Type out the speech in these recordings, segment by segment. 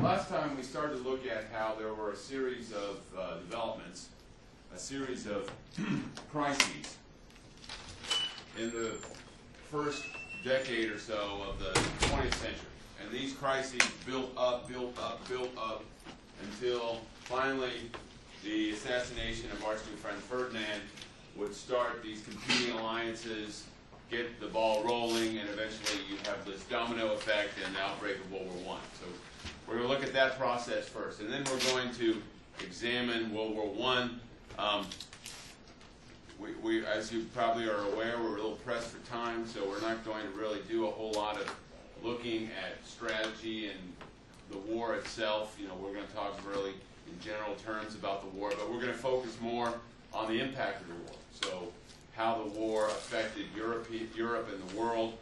Last time we started to look at how there were a series of developments, a series of crises in the first decade or so of the 20th century. And these crises built up until finally the assassination of Archduke Franz Ferdinand would start these competing alliances, get the ball rolling, and eventually you have this domino effect and the outbreak of World War I. So we're going to look at that process first, and then we're going to examine World War I. As you probably are aware, we're a little pressed for time, so we're not going to really do a whole lot of looking at strategy and the war itself. You know, we're going to talk really in general terms about the war, but we're going to focus more on the impact of the war. So how the war affected Europe and the world,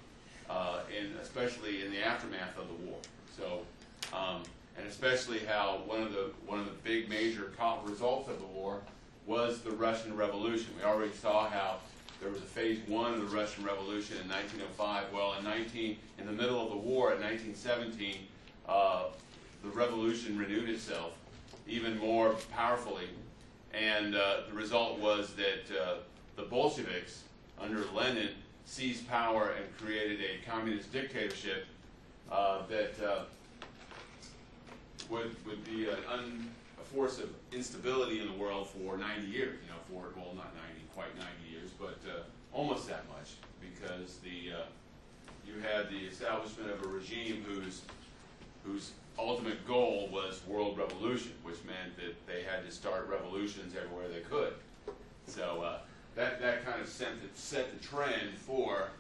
and especially in the aftermath of the war. So, and especially how one of the big major results of the war was the Russian Revolution. We already saw how there was a phase one of the Russian Revolution in 1905. Well, in the middle of the war in 1917, the revolution renewed itself even more powerfully, and the result was that the Bolsheviks under Lenin seized power and created a communist dictatorship that would be a force of instability in the world for 90 years. You know, well, not 90, quite 90 years, but almost that much, because you had the establishment of a regime whose ultimate goal was world revolution, which meant that they had to start revolutions everywhere they could. So that kind of set the trend for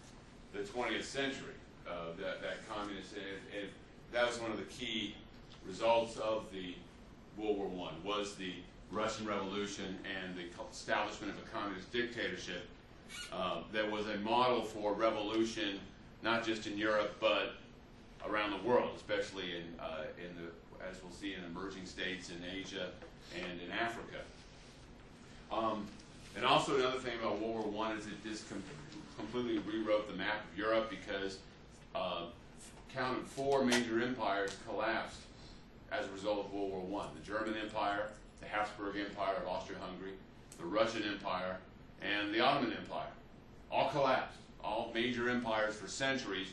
the 20th century. That communist, and that was one of the key results of the World War I, was the Russian Revolution and the establishment of a communist dictatorship that was a model for revolution, not just in Europe but around the world, especially as we'll see, in emerging states in Asia and in Africa. And also another thing about World War I is it just completely rewrote the map of Europe, because counted 4 major empires collapsed as a result of World War I. The German Empire, the Habsburg Empire of Austria-Hungary, the Russian Empire, and the Ottoman Empire. All collapsed. All major empires for centuries,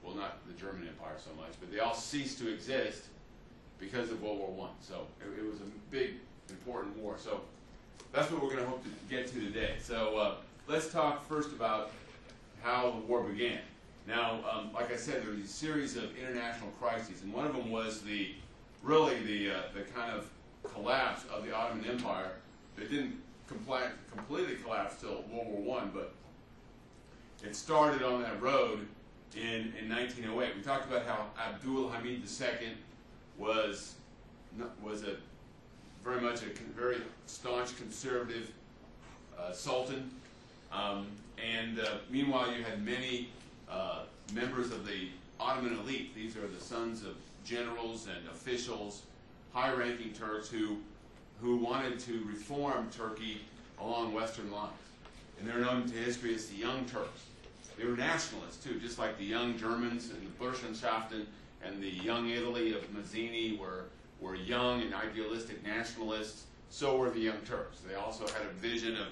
well, not the German Empire so much, but they all ceased to exist because of World War I. So it was a big, important war. So that's what we're going to hope to get to today. So let's talk first about how the war began. Now, like I said, there were these series of international crises, and one of them was the kind of collapse of the Ottoman Empire. That didn't completely collapse till World War I, but it started on that road in 1908. We talked about how Abdul Hamid II was very much a very staunch conservative sultan, and meanwhile you had many members of the Ottoman elite. These are the sons of generals and officials, high-ranking Turks who wanted to reform Turkey along Western lines. And they're known to history as the Young Turks. They were nationalists too, just like the Young Germans and the Burschenschaften and the Young Italy of Mazzini were young and idealistic nationalists. So were the Young Turks. They also had a vision of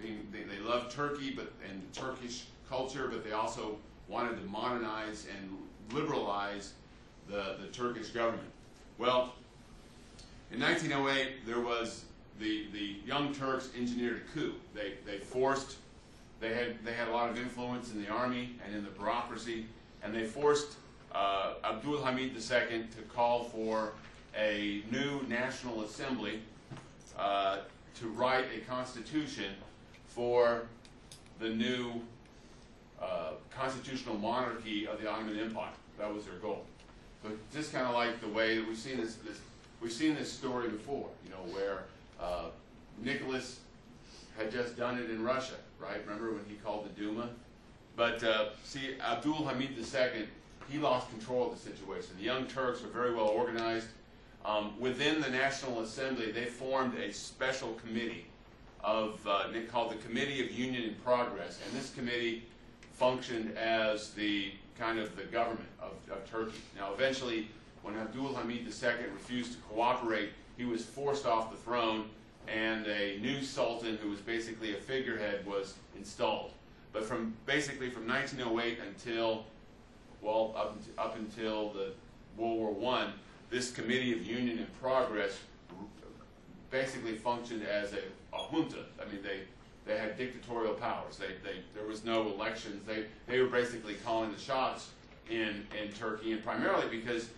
they loved Turkey and Turkish culture, but they also wanted to modernize and liberalize the Turkish government. Well, in 1908, there was the Young Turks engineered a coup. They had a lot of influence in the army and in the bureaucracy, and they forced Abdul Hamid II to call for a new national assembly to write a constitution for the new constitutional monarchy of the Ottoman Empire. That was their goal. So just kind of like the way that we've seen this story before, you know, where Nicholas had just done it in Russia, right? Remember when he called the Duma? But see, Abdul Hamid II, he lost control of the situation. The Young Turks were very well organized. Within the National Assembly, they formed a special committee called the Committee of Union and Progress, and this committee functioned as the kind of the government of Turkey. Now, eventually, when Abdul Hamid II refused to cooperate, he was forced off the throne, and a new sultan, who was basically a figurehead, was installed. But basically from 1908 until, well, up until the World War I, this Committee of Union and Progress basically functioned as a junta. I mean, they had dictatorial powers. There was no elections. They were basically calling the shots in Turkey, and primarily because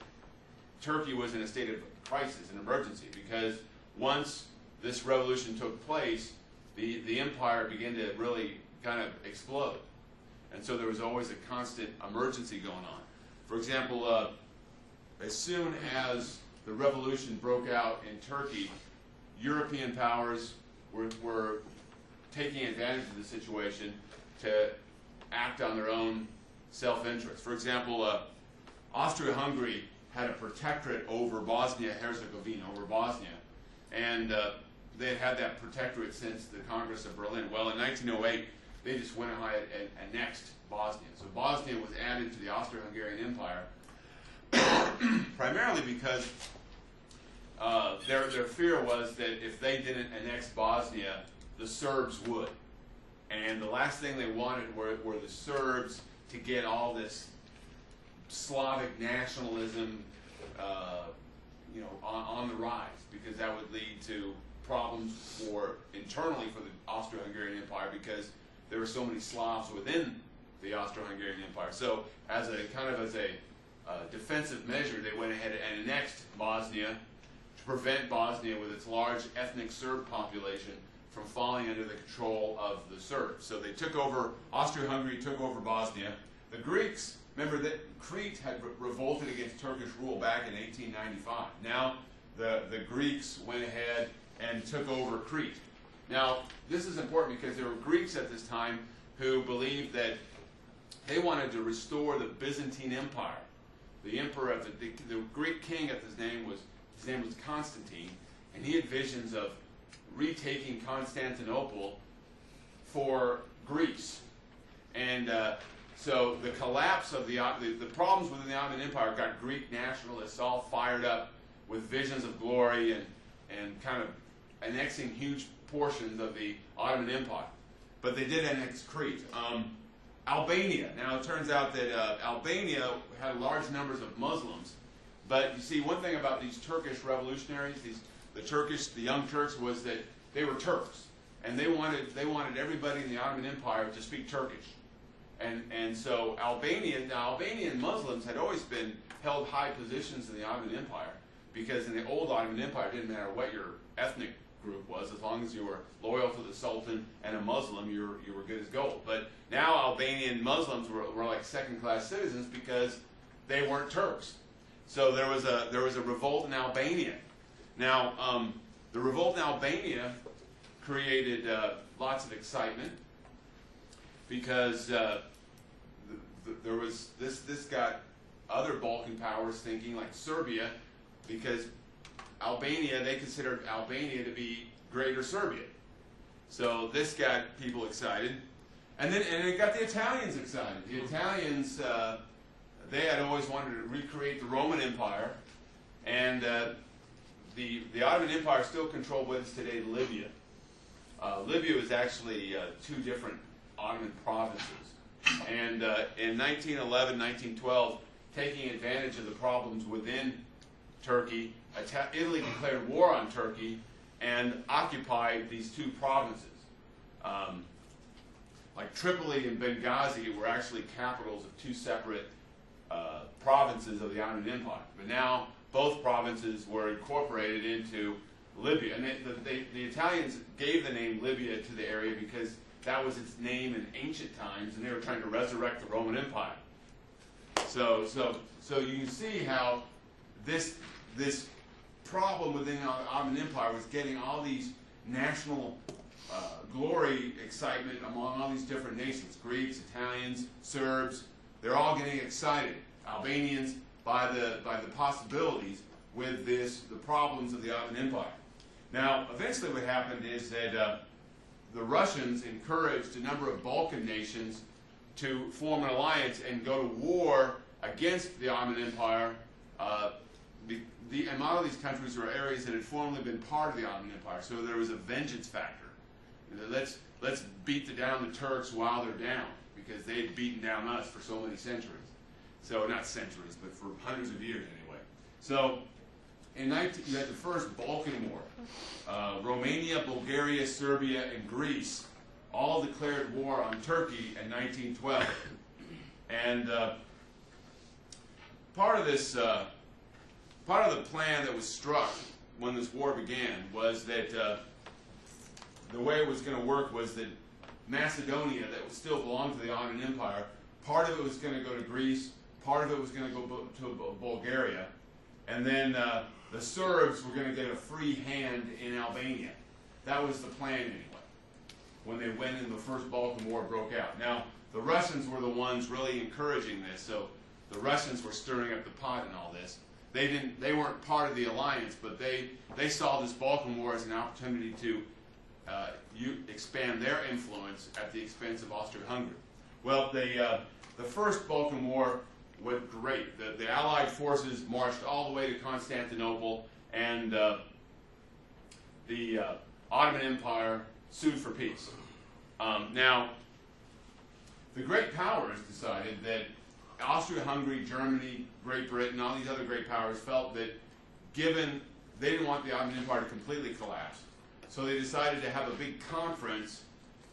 Turkey was in a state of crisis, an emergency, because once this revolution took place, the empire began to really kind of explode. And so there was always a constant emergency going on. For example, as soon as the revolution broke out in Turkey, European powers were taking advantage of the situation to act on their own self-interest. For example, Austria-Hungary had a protectorate over Bosnia-Herzegovina, over Bosnia, and they had that protectorate since the Congress of Berlin. Well, in 1908, they just went ahead and annexed Bosnia. So Bosnia was added to the Austro-Hungarian Empire, primarily because their fear was that if they didn't annex Bosnia, the Serbs would. And the last thing they wanted were the Serbs to get all this Slavic nationalism on the rise, because that would lead to problems internally for the Austro-Hungarian Empire, because there were so many Slavs within the Austro-Hungarian Empire. So as a defensive measure, they went ahead and annexed Bosnia to prevent Bosnia, with its large ethnic Serb population, from falling under the control of the Serbs. So they took over, Austria-Hungary took over Bosnia. The Greeks, remember that Crete had revolted against Turkish rule back in 1895. Now the Greeks went ahead and took over Crete. Now this is important because there were Greeks at this time who believed that they wanted to restore the Byzantine Empire. The emperor of the Greek king, his name was Constantine, and he had visions of retaking Constantinople for Greece. And so the collapse of the problems within the Ottoman Empire got Greek nationalists all fired up with visions of glory and kind of annexing huge portions of the Ottoman Empire. But they did annex Crete. Yougoslavia. Now it turns out that Albania had large numbers of Muslims, but you see, one thing about these Turkish revolutionaries, the young Turks, was that they were Turks, and they wanted everybody in the Ottoman Empire to speak Turkish, and so Albanian Muslims had always been held high positions in the Ottoman Empire, because in the old Ottoman Empire it didn't matter what your ethnic group was, as long as you were loyal to the Sultan and a Muslim, you were good as gold. But now Albanian Muslims were like second-class citizens because they weren't Turks. So there was a revolt in Albania. Now the revolt in Albania created lots of excitement because there was this got other Balkan powers thinking, like Serbia, because Albania, they considered Albania to be Greater Serbia. So this got people excited. And it got the Italians excited. The Italians, they had always wanted to recreate the Roman Empire. And the Ottoman Empire still controlled what is today Libya. Libya was actually two different Ottoman provinces. And in 1911, 1912, taking advantage of the problems within Turkey, Italy declared war on Turkey and occupied these two provinces. Like Tripoli and Benghazi were actually capitals of two separate provinces of the Ottoman Empire. But now both provinces were incorporated into Libya. And the Italians gave the name Libya to the area because that was its name in ancient times, and they were trying to resurrect the Roman Empire. So you can see how this problem within the Ottoman Empire was getting all these national glory, excitement among all these different nations. Greeks, Italians, Serbs, they're all getting excited. Albanians by the possibilities with the problems of the Ottoman Empire. Now, eventually what happened is that the Russians encouraged a number of Balkan nations to form an alliance and go to war against the Ottoman Empire and a lot of these countries were areas that had formerly been part of the Ottoman Empire, so there was a vengeance factor. Let's beat down the Turks while they're down, because they had beaten down us for so many centuries. So, not centuries, but for hundreds of years anyway. So, you had the first Balkan War. Romania, Bulgaria, Serbia, and Greece all declared war on Turkey in 1912. And part of the plan that was struck when this war began was that the way it was going to work was that Macedonia, that would still belong to the Ottoman Empire, part of it was going to go to Greece, part of it was going to go to Bulgaria, and then the Serbs were going to get a free hand in Albania. That was the plan anyway, when they went in the first Balkan War broke out. Now, the Russians were the ones really encouraging this, so the Russians were stirring up the pot in all this. They weren't part of the alliance, but they saw this Balkan War as an opportunity to expand their influence at the expense of Austria-Hungary. Well, the first Balkan War went great. The Allied forces marched all the way to Constantinople, and the Ottoman Empire sued for peace. Now, the great powers decided that Austria-Hungary, Germany, Great Britain, all these other great powers felt that given they didn't want the Ottoman Empire to completely collapse, so they decided to have a big conference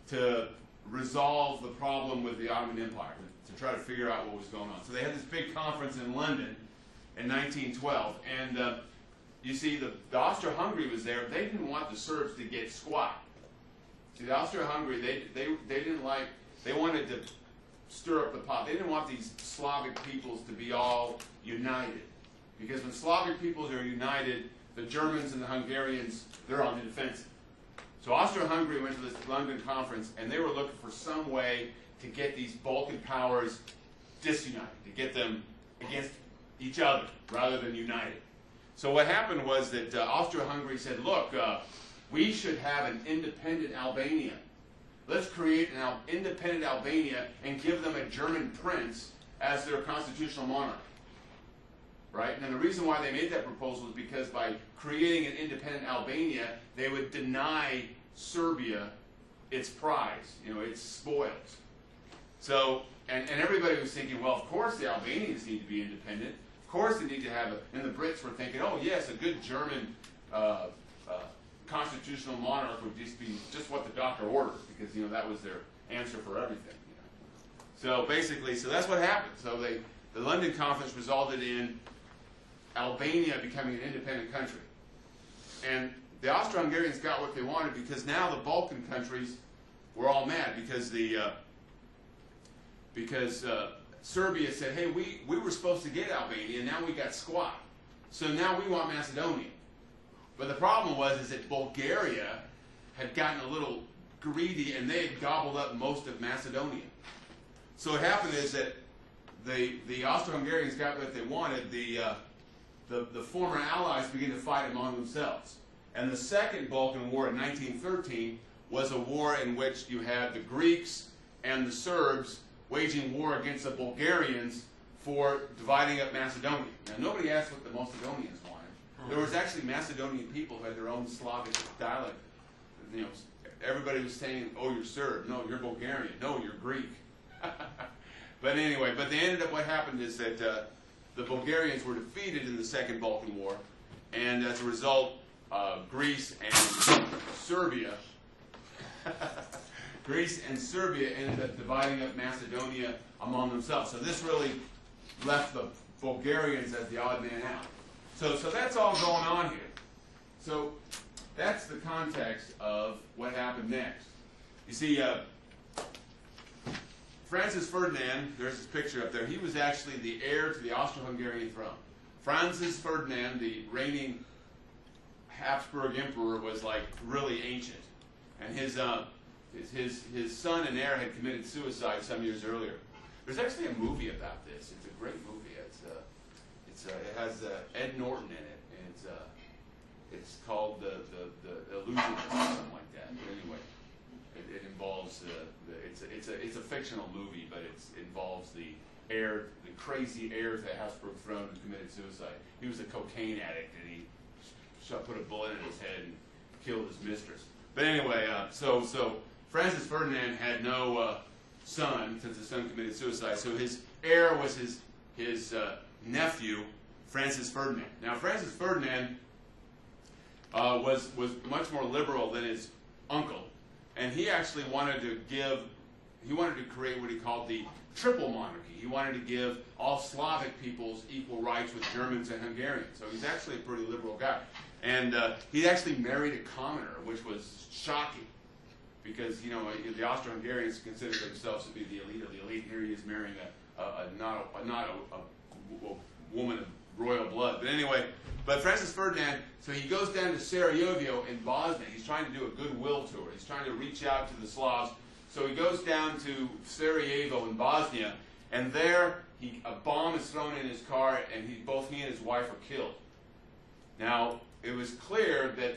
to resolve the problem with the Ottoman Empire, to try to figure out what was going on. So they had this big conference in London in 1912, and you see the Austria-Hungary was there. They didn't want the Serbs to get squat. See, the Austria-Hungary, they didn't like, they wanted to stir up the pot. They didn't want these Slavic peoples to be all united. Because when Slavic peoples are united, the Germans and the Hungarians, they're on the defensive. So Austria-Hungary went to this London conference, and they were looking for some way to get these Balkan powers disunited, to get them against each other rather than united. So what happened was that Austria-Hungary said, look, we should have an independent Albania. Let's create an independent Albania and give them a German prince as their constitutional monarch. Right? And the reason why they made that proposal is because by creating an independent Albania, they would deny Serbia its prize, its spoils. So, and everybody was thinking, well, of course the Albanians need to be independent. Of course they need to have and the Brits were thinking, oh yes, a good German constitutional monarch would just be just what the doctor ordered, because that was their answer for everything. So basically, so that's what happened. So the London conference resulted in Albania becoming an independent country, and the Austro-Hungarians got what they wanted, because now the Balkan countries were all mad because Serbia said, hey, we were supposed to get Albania, and now we got squat. So now we want Macedonia. But the problem was that Bulgaria had gotten a little greedy, and they had gobbled up most of Macedonia. So what happened is that the Austro-Hungarians got what they wanted. The former allies began to fight among themselves. And the Second Balkan War in 1913 was a war in which you had the Greeks and the Serbs waging war against the Bulgarians for dividing up Macedonia. Now, nobody asked what the Macedonians wanted. There was actually Macedonian people who had their own Slavic dialect. Everybody was saying, oh, you're Serb. No, you're Bulgarian. No, you're Greek. But anyway, they ended up, what happened is that the Bulgarians were defeated in the Second Balkan War, and as a result, Greece and Serbia ended up dividing up Macedonia among themselves. So this really left the Bulgarians as the odd man out. So that's all going on here. So that's the context of what happened next. You see, Francis Ferdinand, there's this picture up there, he was actually the heir to the Austro-Hungarian throne. Francis Ferdinand, the reigning Habsburg emperor, was like really ancient. And his son and heir had committed suicide some years earlier. There's actually a movie about this. It's a great movie. It has Ed Norton in it, and it's called the Illusionist or something like that. But anyway, it involves it's a fictional movie, but it involves the heir, the crazy heir to the Habsburg throne who committed suicide. He was a cocaine addict, and he put a bullet in his head and killed his mistress. But anyway, so Francis Ferdinand had no son, since his son committed suicide. So his heir was his nephew, Francis Ferdinand. Now, Francis Ferdinand was much more liberal than his uncle, and he actually wanted to create what he called the triple monarchy. He wanted to give all Slavic peoples equal rights with Germans and Hungarians. So he's actually a pretty liberal guy. And he actually married a commoner, which was shocking, because the Austro-Hungarians considered themselves to be the elite of the elite. Here he is marrying not a woman of royal blood. But anyway, Francis Ferdinand, so he goes down to Sarajevo in Bosnia. He's trying to do a goodwill tour. He's trying to reach out to the Slavs. So he goes down to Sarajevo in Bosnia, and there a bomb is thrown in his car, and both he and his wife are killed. Now, it was clear that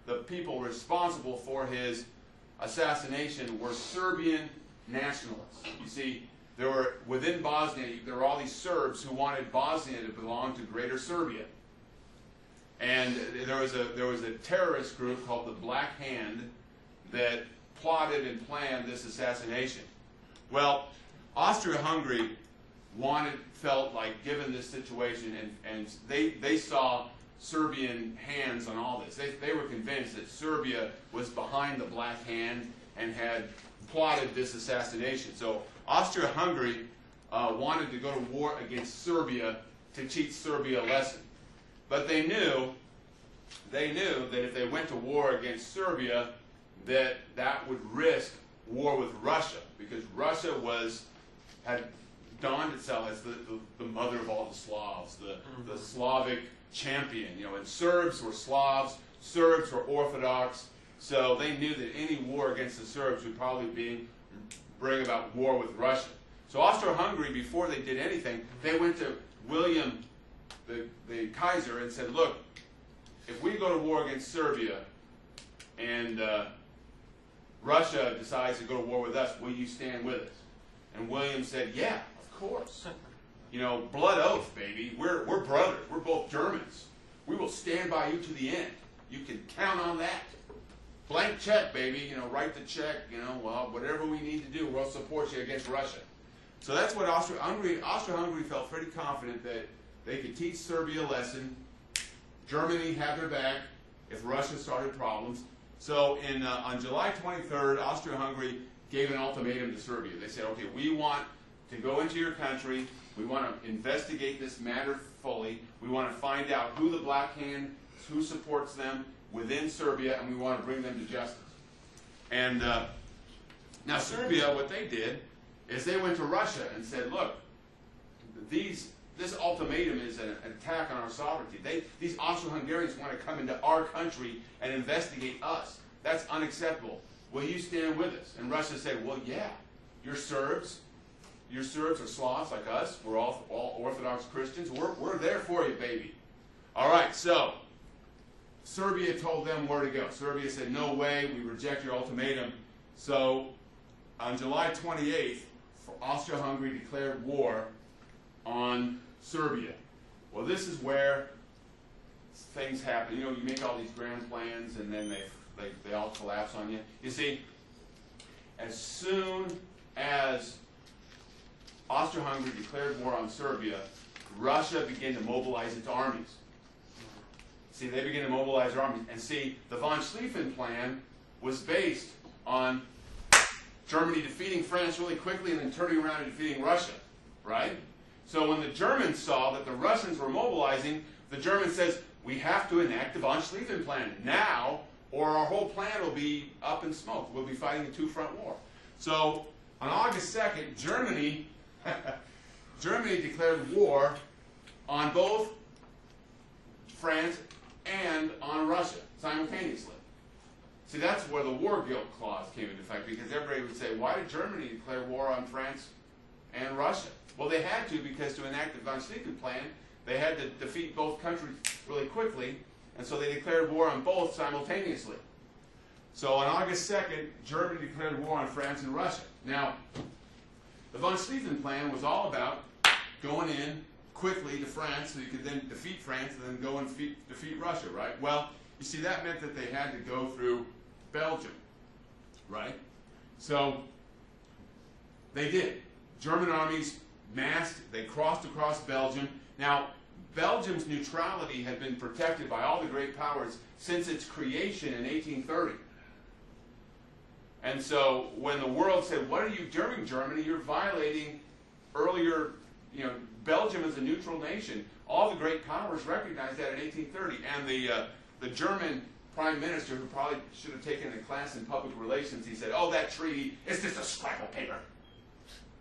the people responsible for his assassination were Serbian nationalists. You see, within Bosnia, there were all these Serbs who wanted Bosnia to belong to Greater Serbia. And there was a terrorist group called the Black Hand that plotted and planned this assassination. Well, Austria-Hungary felt like, given this situation, and they saw Serbian hands on all this. They were convinced that Serbia was behind the Black Hand and had plotted this assassination. So Austria-Hungary wanted to go to war against Serbia to teach Serbia a lesson. But they knew that if they went to war against Serbia, that would risk war with Russia, because Russia had dawned itself as the mother of all the Slavs, the Slavic champion. And Serbs were Slavs, Serbs were Orthodox, so they knew that any war against the Serbs would probably bring about war with Russia. So Austro-Hungary, before they did anything, they went to William, the Kaiser, and said, look, if we go to war against Serbia and Russia decides to go to war with us, will you stand with us? And William said, yeah, of course. Blood oath, baby. We're brothers. We're both Germans. We will stand by you to the end. You can count on that. Blank check, baby. Write the check. Whatever we need to do, we'll support you against Russia. So that's what Austro-Hungary felt pretty confident that they could teach Serbia a lesson. Germany had their back if Russia started problems. So on July 23rd, Austria-Hungary gave an ultimatum to Serbia. They said, okay, we want to go into your country. We want to investigate this matter fully. We want to find out who the Black Hand, who supports them within Serbia, and we want to bring them to justice. And now Serbia, what they did is they went to Russia and said, look, this ultimatum is an attack on our sovereignty. These Austro-Hungarians want to come into our country and investigate us. That's unacceptable. Will you stand with us? And Russia said, well, yeah, you're Serbs. Your Serbs are Slavs like us. We're all Orthodox Christians. We're there for you, baby. All right, so Serbia told them where to go. Serbia said, no way, we reject your ultimatum. So on July 28th, Austria-Hungary declared war on Serbia. Well, this is where things happen. You make all these grand plans, and then they all collapse on you. You see, as soon as Austria-Hungary declared war on Serbia, Russia began to mobilize its armies. See, they began to mobilize their armies. And see, the von Schlieffen plan was based on Germany defeating France really quickly and then turning around and defeating Russia, right? So when the Germans saw that the Russians were mobilizing, the Germans says, we have to enact the von Schlieffen plan now, or our whole plan will be up in smoke. We'll be fighting a two-front war. So on August 2nd, Germany declared war on both France and on Russia simultaneously. See, that's where the war guilt clause came into effect, because everybody would say, why did Germany declare war on France and Russia? Well, they had to, because to enact the von Schlieffen plan, they had to defeat both countries really quickly, and so they declared war on both simultaneously. So on August 2nd, Germany declared war on France and Russia. Now, The von Schlieffen Plan was all about going in quickly to France so you could then defeat France and then go and defeat Russia, right? Well, you see, that meant that they had to go through Belgium, right? So they did. German armies massed, they crossed across Belgium. Now, Belgium's neutrality had been protected by all the great powers since its creation in 1830. And so when the world said, what are you doing, Germany? You're violating earlier, Belgium is a neutral nation. All the great powers recognized that in 1830. And the German prime minister, who probably should have taken a class in public relations, he said, oh, that treaty is just a scrap of paper.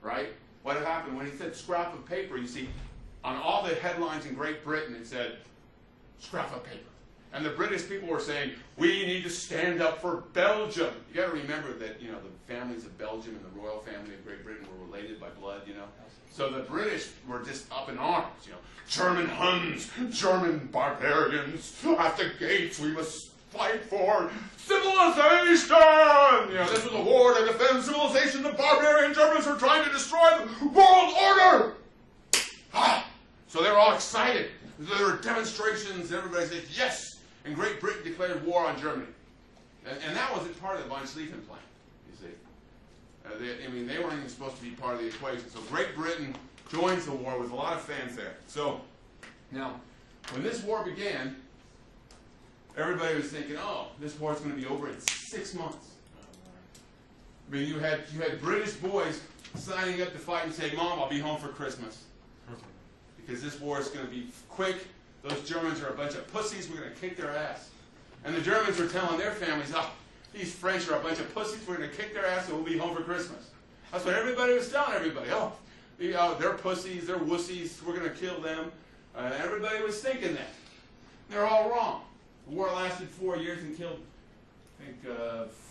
Right? What happened when he said scrap of paper? You see, on all the headlines in Great Britain, it said, scrap of paper. And the British people were saying, we need to stand up for Belgium. You got to remember that, the families of Belgium and the royal family of Great Britain were related by blood, So the British were just up in arms, German Huns, German barbarians, at the gates we must fight for civilization! This was a war to defend civilization. The barbarian Germans were trying to destroy the world order! So they were all excited. There were demonstrations, and everybody said, yes! And Great Britain declared war on Germany. And that wasn't part of the von Schlieffen Plan, you see. They weren't even supposed to be part of the equation. So Great Britain joins the war with a lot of fanfare. So, now, when this war began, everybody was thinking, oh, this war is going to be over in 6 months. You had British boys signing up to fight and saying, Mom, I'll be home for Christmas. Because this war is going to be quick. Those Germans are a bunch of pussies. We're going to kick their ass. And the Germans were telling their families, oh, these French are a bunch of pussies. We're going to kick their ass and we'll be home for Christmas. That's what everybody was telling everybody. Oh, they're pussies. They're wussies. We're going to kill them. Everybody was thinking that. They're all wrong. The war lasted 4 years and killed, I think,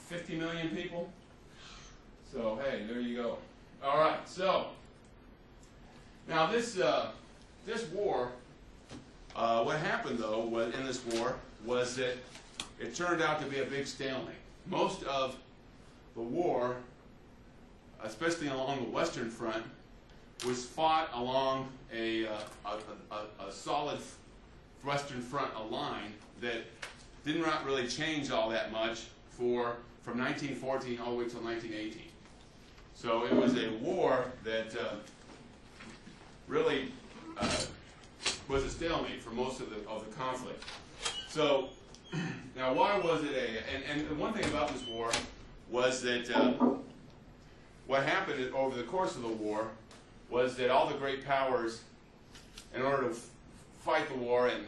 50 million people. So, hey, there you go. All right, so now this war, what happened, though, in this war was that it turned out to be a big stalemate. Most of the war, especially along the Western Front, was fought along a solid Western Front, a line that did not really change all that much from 1914 all the way till 1918. So it was a war that really was a stalemate for most of the conflict. So now, why was it and one thing about this war was that what happened over the course of the war was that all the great powers, in order to fight the war and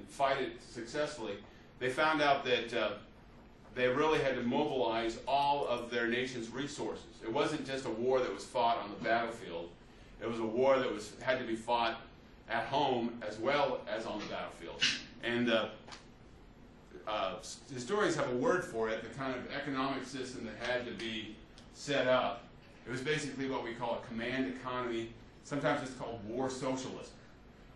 fight it successfully, they found out that they really had to mobilize all of their nation's resources. It wasn't just a war that was fought on the battlefield. It was a war that had to be fought at home as well as on the battlefield. And historians have a word for it, the kind of economic system that had to be set up. It was basically what we call a command economy. Sometimes it's called war socialism.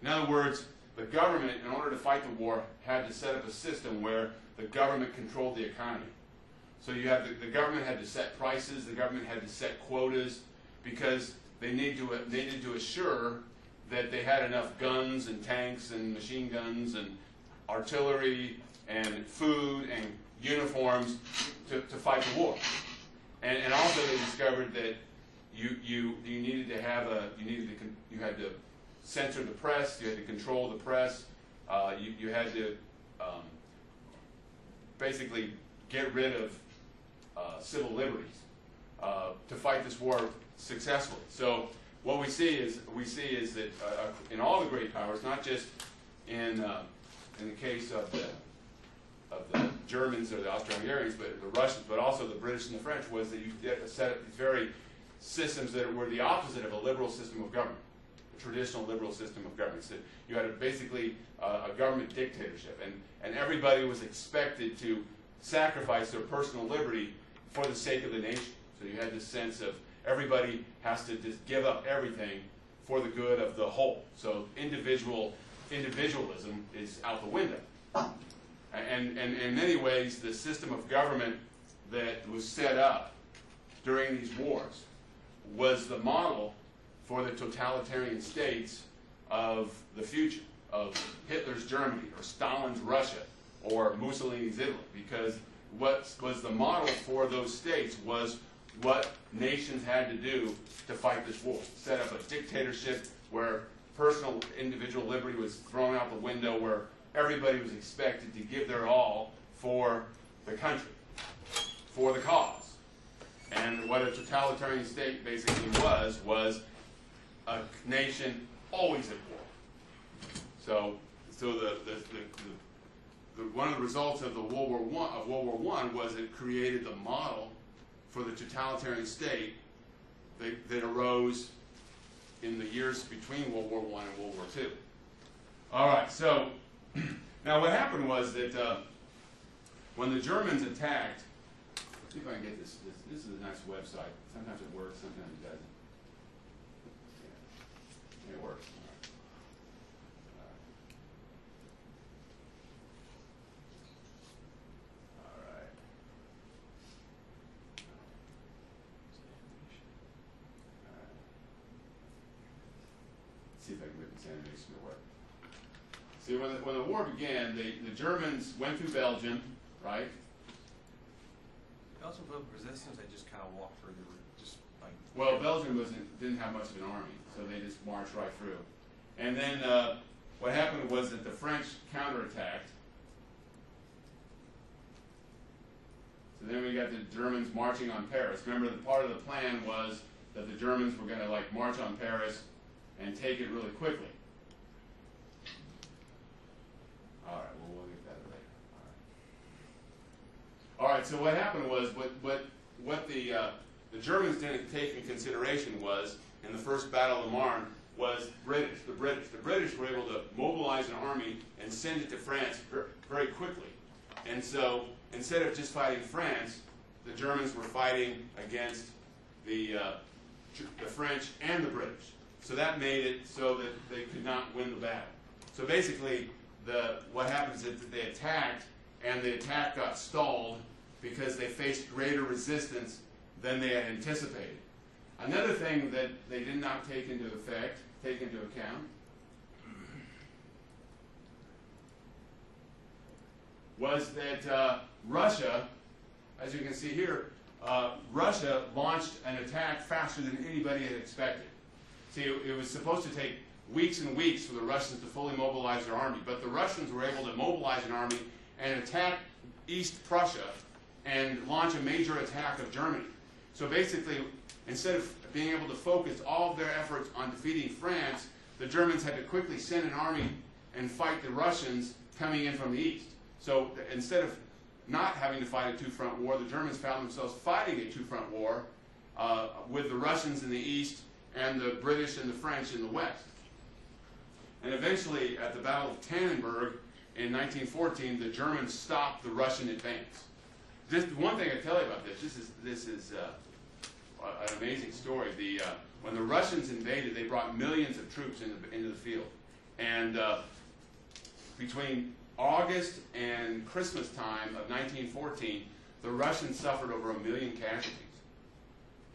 In other words, the government, in order to fight the war, had to set up a system where the government controlled the economy. So you have the government had to set prices, the government had to set quotas, because they needed to assure that they had enough guns and tanks and machine guns and artillery and food and uniforms to fight the war. And also they discovered that you needed to have you had to censor the press, you had to control the press, you had to basically get rid of civil liberties to fight this war successfully. So what we see is that in all the great powers, not just in the case of the Germans or the Austro-Hungarians, but the Russians, but also the British and the French, was that you set up these very systems that were the opposite of a liberal system of government, a traditional liberal system of government. So you had basically a government dictatorship, and everybody was expected to sacrifice their personal liberty for the sake of the nation. So you had this sense of everybody has to just give up everything for the good of the whole. So individualism is out the window. And in many ways, the system of government that was set up during these wars was the model for the totalitarian states of the future, of Hitler's Germany, or Stalin's Russia, or Mussolini's Italy, because what was the model for those states was what nations had to do to fight this war. Set up a dictatorship where personal individual liberty was thrown out the window, where everybody was expected to give their all for the country, for the cause. And what a totalitarian state basically was a nation always at war. So one of the results of the World War I was it created the model for the totalitarian state that arose in the years between World War I and World War II. All right, so now what happened was that when the Germans attacked, let's see if I can get this. This is a nice website. Sometimes it works, sometimes it doesn't. Yeah, it works. See if I can get this animation to work. See, when the war began, the Germans went through Belgium, right? Belgium built resistance. They just kind of walked through. They were just like. Well, Belgium didn't have much of an army, so they just marched right through. And then what happened was that the French counterattacked. So then we got the Germans marching on Paris. Remember, the part of the plan was that the Germans were going to like march on Paris and take it really quickly. All right, well, we'll get that later. All right, so what happened was, what the Germans didn't take in consideration was, in the first Battle of the Marne, was the British. The British were able to mobilize an army and send it to France very quickly. And so, instead of just fighting France, the Germans were fighting against the French and the British. So that made it so that they could not win the battle. So basically, what happens is that they attacked, and the attack got stalled because they faced greater resistance than they had anticipated. Another thing that they did not take into account, was that Russia, as you can see here, Russia launched an attack faster than anybody had expected. See, it was supposed to take weeks and weeks for the Russians to fully mobilize their army, but the Russians were able to mobilize an army and attack East Prussia and launch a major attack of Germany. So basically, instead of being able to focus all of their efforts on defeating France, the Germans had to quickly send an army and fight the Russians coming in from the east. So instead of not having to fight a two-front war, the Germans found themselves fighting a two-front war with the Russians in the east and the British and the French in the west. And eventually, at the Battle of Tannenberg in 1914, the Germans stopped the Russian advance. Just one thing I tell you about this is an amazing story. When the Russians invaded, they brought millions of troops into the field. And between August and Christmas time of 1914, the Russians suffered over 1 million casualties.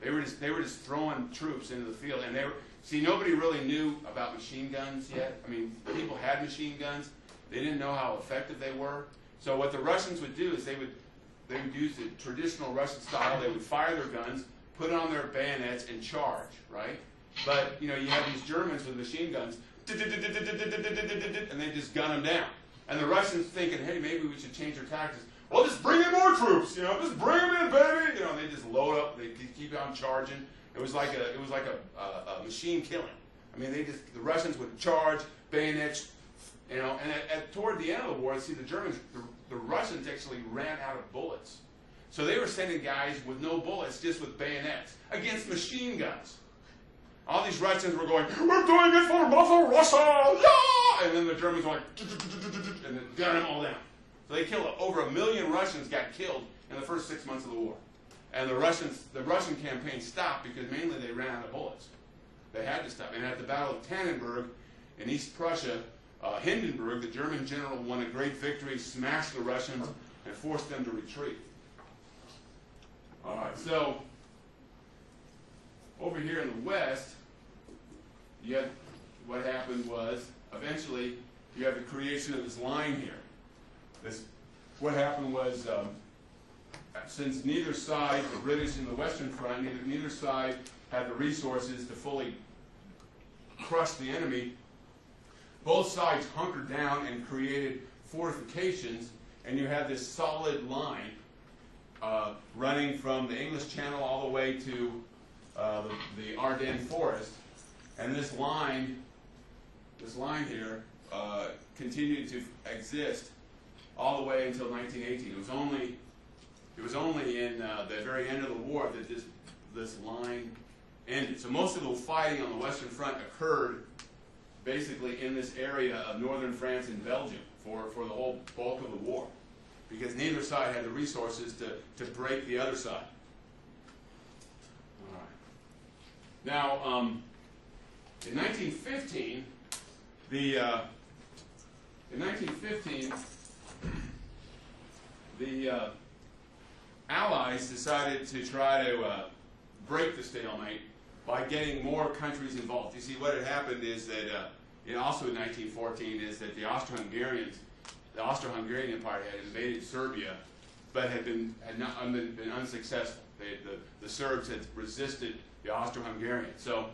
They were just throwing troops into the field, and nobody really knew about machine guns yet. I mean, people had machine guns. They didn't know how effective they were. So what the Russians would do is they would use the traditional Russian style. They would fire their guns, put it on their bayonets, and charge, right? But you have these Germans with machine guns, and they just gun them down. And the Russians thinking, hey, maybe we should change our tactics. Well, just bring in more troops, just bring them in, baby. They just load up, they keep on charging. It was like a machine killing. I mean, the Russians would charge, bayonets, and toward the end of the war, see, the Russians actually ran out of bullets. So they were sending guys with no bullets, just with bayonets, against machine guns. All these Russians were going, we're doing it for Mother Russia, yeah! And then the Germans were like, and then gun them all down. So they killed over 1 million Russians got killed in the first 6 months of the war. And the Russian campaign stopped because mainly they ran out of bullets. They had to stop. And at the Battle of Tannenberg in East Prussia, Hindenburg, the German general, won a great victory, smashed the Russians, and forced them to retreat. All right, so over here in the west, you had, what happened was, eventually, you have the creation of this line here. What happened was, since neither side, the British and the Western Front, neither side had the resources to fully crush the enemy, both sides hunkered down and created fortifications, and you had this solid line running from the English Channel all the way to the Ardennes Forest, and this line here continued to exist all the way until 1918. It was only in the very end of the war that this line ended. So most of the fighting on the Western Front occurred basically in this area of northern France and Belgium for the whole bulk of the war, because neither side had the resources to break the other side. All right. Now, in 1915, the Allies decided to try to break the stalemate by getting more countries involved. You see, what had happened is that, also in 1914, is that the Austro-Hungarian Empire had invaded Serbia, but had been unsuccessful. The Serbs had resisted the Austro-Hungarians. So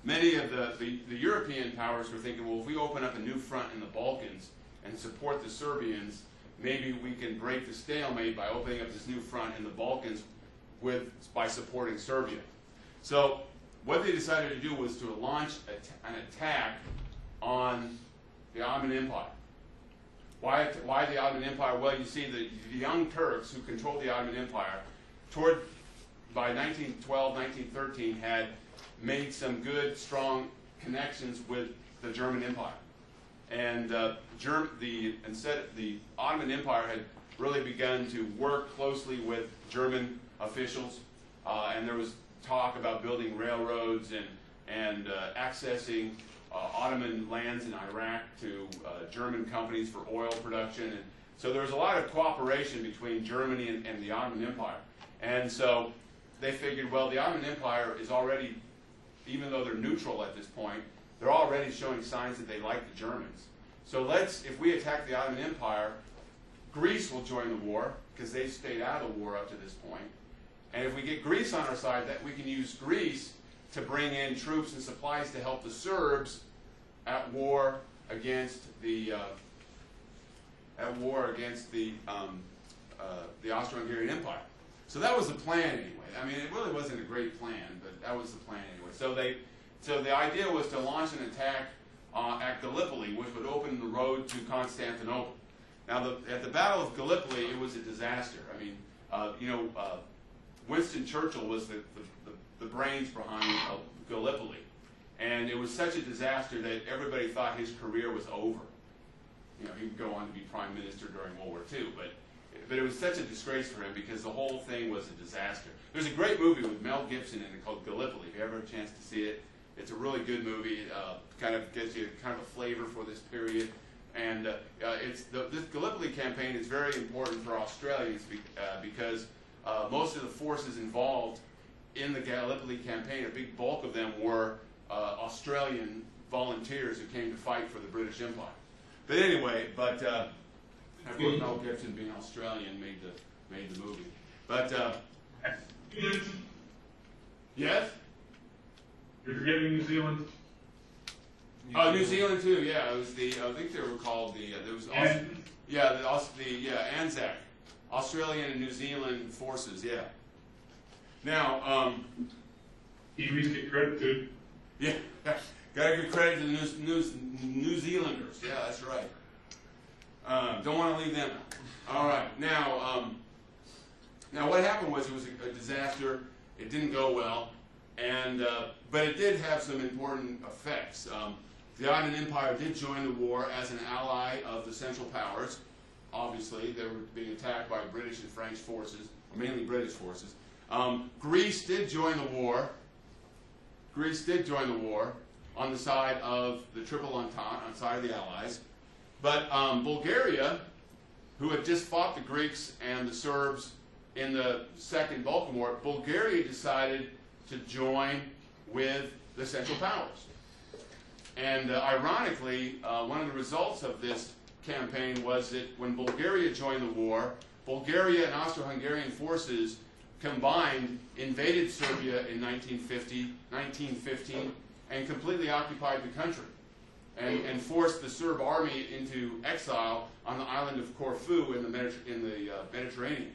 many of the European powers were thinking, well, if we open up a new front in the Balkans and support the Serbians, maybe we can break the stalemate by opening up this new front in the Balkans by supporting Serbia. So what they decided to do was to launch an attack on the Ottoman Empire. Why the Ottoman Empire? Well, you see, the young Turks who controlled the Ottoman Empire, by 1912, 1913, had made some good, strong connections with the German Empire. And the Ottoman Empire had really begun to work closely with German officials, and there was talk about building railroads and accessing Ottoman lands in Iraq to German companies for oil production. And so there was a lot of cooperation between Germany and the Ottoman Empire. And so they figured, well, the Ottoman Empire is already, even though they're neutral at this point, they're already showing signs that they like the Germans. So if we attack the Ottoman Empire, Greece will join the war, because they've stayed out of the war up to this point. And if we get Greece on our side, that we can use Greece to bring in troops and supplies to help the Serbs at war against the Austro-Hungarian Empire. So that was the plan anyway. I mean, it really wasn't a great plan, but that was the plan anyway. So the idea was to launch an attack at Gallipoli, which would open the road to Constantinople. Now, at the Battle of Gallipoli, it was a disaster. I mean, Winston Churchill was the brains behind Gallipoli, and it was such a disaster that everybody thought his career was over. He would go on to be prime minister during World War II, but it was such a disgrace for him because the whole thing was a disaster. There's a great movie with Mel Gibson in it called Gallipoli. If you ever have a chance to see it, it's a really good movie. It kind of gives you kind of a flavor for this period. And this Gallipoli campaign is very important for Australians because most of the forces involved in the Gallipoli campaign, a big bulk of them were Australian volunteers who came to fight for the British Empire. But anyway, of course, Mel Gibson being Australian made the movie. But yes. You're forgetting New Zealand. Oh, New Zealand too. Yeah, it was I think they were called ANZAC, Australian and New Zealand forces. Yeah. Now, Kiwis get credit too. Yeah, gotta give credit to the New Zealanders. Yeah, that's right. Don't want to leave them out. All right. Now what happened was it was a disaster. It didn't go well, but it did have some important effects. The Ottoman Empire did join the war as an ally of the Central Powers. Obviously, they were being attacked by British and French forces, mainly British forces. Greece did join the war. Greece did join the war on the side of the Triple Entente, on the side of the Allies. But Bulgaria, who had just fought the Greeks and the Serbs in the Second Balkan War, Bulgaria decided to join with the Central Powers. And ironically, one of the results of this campaign was that when Bulgaria joined the war, Bulgaria and Austro-Hungarian forces combined, invaded Serbia in 1915, and completely occupied the country, and forced the Serb army into exile on the island of Corfu in the Mediterranean.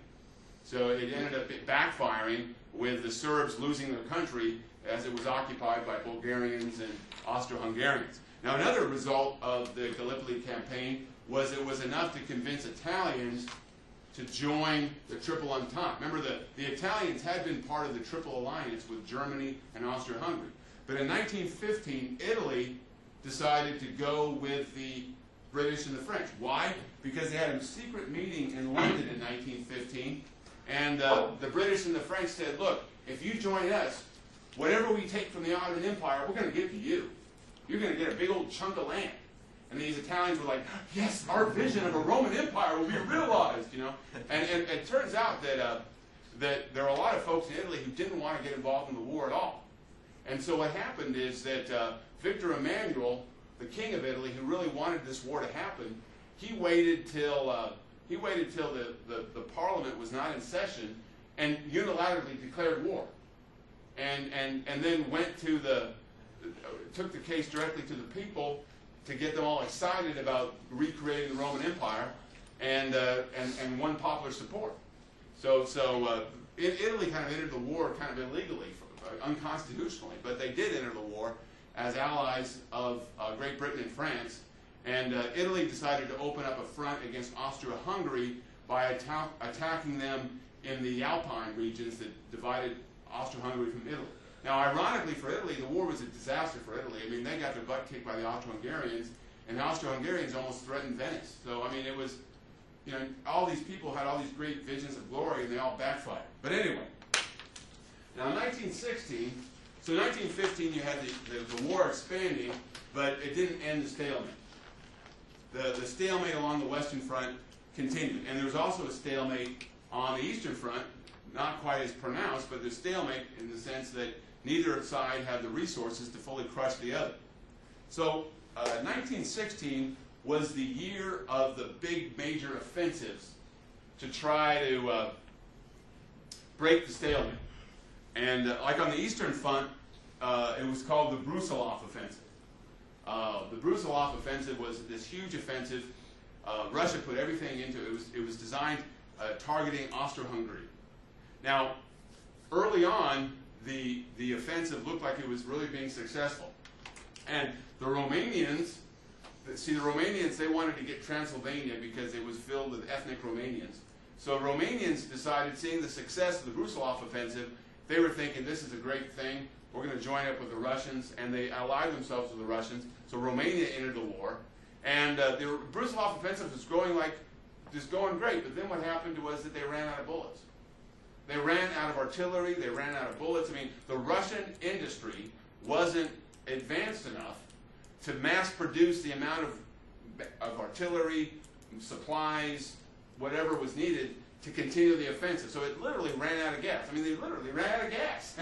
So it ended up backfiring with the Serbs losing their country as it was occupied by Bulgarians and Austro-Hungarians. Now, another result of the Gallipoli campaign was it was enough to convince Italians to join the Triple Entente. Remember, the Italians had been part of the Triple Alliance with Germany and Austria-Hungary. But in 1915, Italy decided to go with the British and the French. Why? Because they had a secret meeting in London in 1915, and the British and the French said, look, if you join us, whatever we take from the Ottoman Empire, we're going to give to you. You're going to get a big old chunk of land. And these Italians were like, yes, our vision of a Roman Empire will be realized, you know. And it turns out that there are a lot of folks in Italy who didn't want to get involved in the war at all. And so what happened is that Victor Emmanuel, the king of Italy, who really wanted this war to happen, he waited till the parliament was not in session and unilaterally declared war. And then took the case directly to the people to get them all excited about recreating the Roman Empire, and won popular support. So Italy kind of entered the war kind of illegally, unconstitutionally, but they did enter the war as allies of Great Britain and France, and Italy decided to open up a front against Austria-Hungary by attacking them in the Alpine regions that divided Austria-Hungary from Italy. Now, ironically for Italy, the war was a disaster for Italy. I mean, they got their butt kicked by the Austro-Hungarians, and the Austro-Hungarians almost threatened Venice. So, I mean, it was, you know, all these people had all these great visions of glory, and they all backfired. But anyway, now in 1916, so 1915 you had the war expanding, but it didn't end the stalemate. The stalemate along the Western Front continued, and there was also a stalemate on the Eastern Front, not quite as pronounced, but there's stalemate in the sense that neither side had the resources to fully crush the other. So 1916 was the year of the big major offensives to try to break the stalemate. And like on the Eastern Front, it was called the Brusilov Offensive. The Brusilov Offensive was this huge offensive. Russia put everything into it. It was designed targeting Austro-Hungary. Now, early on, the offensive looked like it was really being successful. And the Romanians, they wanted to get Transylvania because it was filled with ethnic Romanians. So Romanians decided, seeing the success of the Brusilov offensive, they were thinking, this is a great thing, we're going to join up with the Russians, and they allied themselves with the Russians. So Romania entered the war. And the Brusilov offensive was going great, but then what happened was that they ran out of bullets. They ran out of artillery, they ran out of bullets. I mean, the Russian industry wasn't advanced enough to mass produce the amount of artillery, supplies, whatever was needed to continue the offensive. So it literally ran out of gas. I mean, they literally ran out of gas.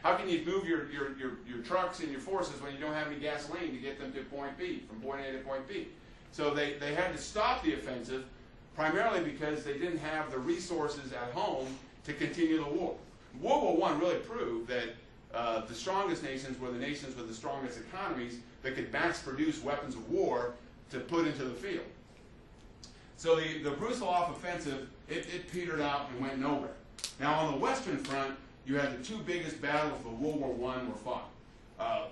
How can you move your trucks and your forces when you don't have any gasoline to get them to point B, from point A to point B? So they had to stop the offensive, primarily because they didn't have the resources at home to continue the war. World War I really proved that the strongest nations were the nations with the strongest economies that could mass produce weapons of war to put into the field. So the Brusilov offensive, it petered out and went nowhere. Now on the Western Front, you had the two biggest battles of World War I were fought.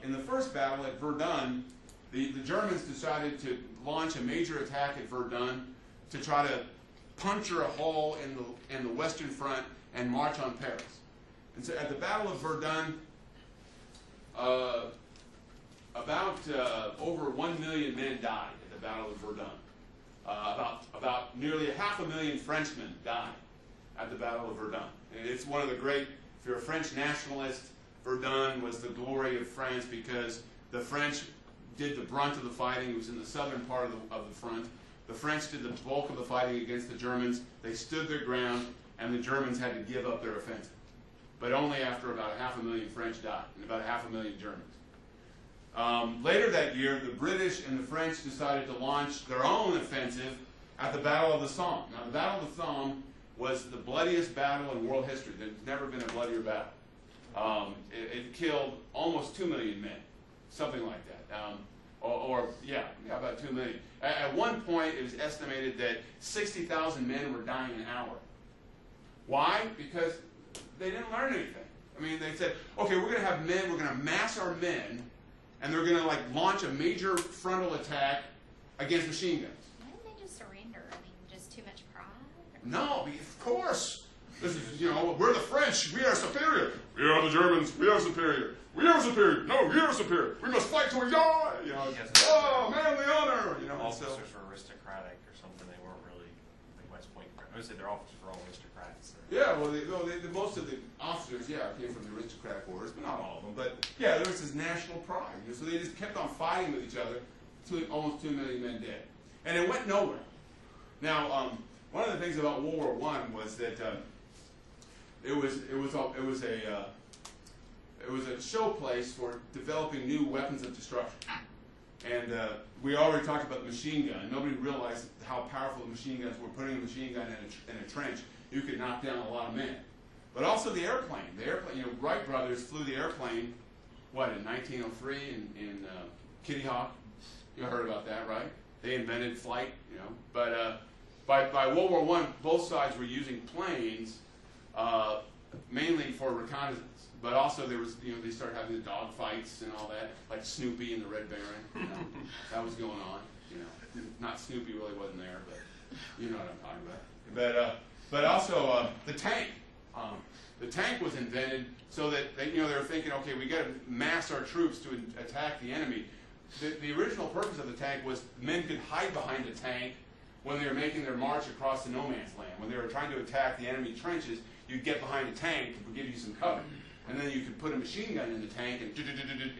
In the first battle at Verdun, the Germans decided to launch a major attack at Verdun to try to puncture a hole in the Western Front and march on Paris. And so at the Battle of Verdun, about over 1 million men died at the Battle of Verdun. About nearly 500,000 Frenchmen died at the Battle of Verdun. And it's one of the great, if you're a French nationalist, Verdun was the glory of France because the French did the brunt of the fighting. It was in the southern part of the front. The French did the bulk of the fighting against the Germans. They stood their ground, and the Germans had to give up their offensive. but only after about 500,000 French died and about 500,000 Germans. Later that year, the British and the French decided to launch their own offensive at the Battle of the Somme. Now, the Battle of the Somme was the bloodiest battle in world history. There's never been a bloodier battle. It killed almost 2 million men, something like that. About 2 million. At one point, it was estimated that 60,000 men were dying an hour. Why? Because they didn't learn anything. I mean, they said, okay, we're going to have men, we're going to mass our men, and they're going to launch a major frontal attack against machine guns. Why didn't they just surrender? I mean, just too much pride? No, of course. This is, we're the French. We are superior. We are the Germans. We are superior. We are superior. No, we are superior. We must fight till we die. Oh, manly honor. Officers were aristocratic or something. They weren't really like West Point. I would say their officers were all aristocrats. So. Yeah, well, most of the officers, came from the aristocratic orders, but not all of them. But yeah, there was this national pride. So they just kept on fighting with each other until almost 2 million men dead, and it went nowhere. Now, one of the things about World War I was that it was a showplace for developing new weapons of destruction. And we already talked about the machine gun. Nobody realized how powerful the machine guns were. Putting a machine gun in a trench, you could knock down a lot of men. But also the airplane. The airplane, Wright brothers flew the airplane, in 1903 in Kitty Hawk. You heard about that, right? They invented flight, But by World War I, both sides were using planes mainly for reconnaissance. But also there was, they started having the dog fights and all that, like Snoopy and the Red Baron. That was going on. Not Snoopy really wasn't there, but you know what I'm talking about. But also the tank. The tank was invented so that they were thinking, okay, we got to mass our troops to attack the enemy. The original purpose of the tank was men could hide behind the tank when they were making their march across the no man's land. When they were trying to attack the enemy trenches, you'd get behind the tank to give you some cover. And then you could put a machine gun in the tank and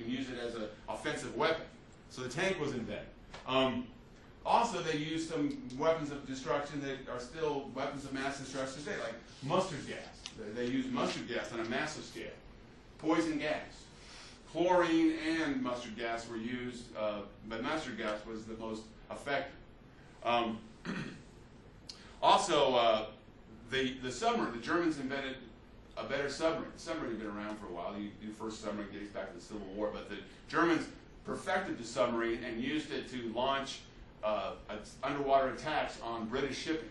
use it as an offensive weapon. So the tank was invented. Also, they used some weapons of destruction that are still weapons of mass destruction today, like mustard gas. They used mustard gas on a massive scale. Poison gas. Chlorine and mustard gas were used, but mustard gas was the most effective. The submarine. The Germans invented a better submarine. The submarine had been around for a while. The first submarine dates back to the Civil War, but the Germans perfected the submarine and used it to launch underwater attacks on British shipping.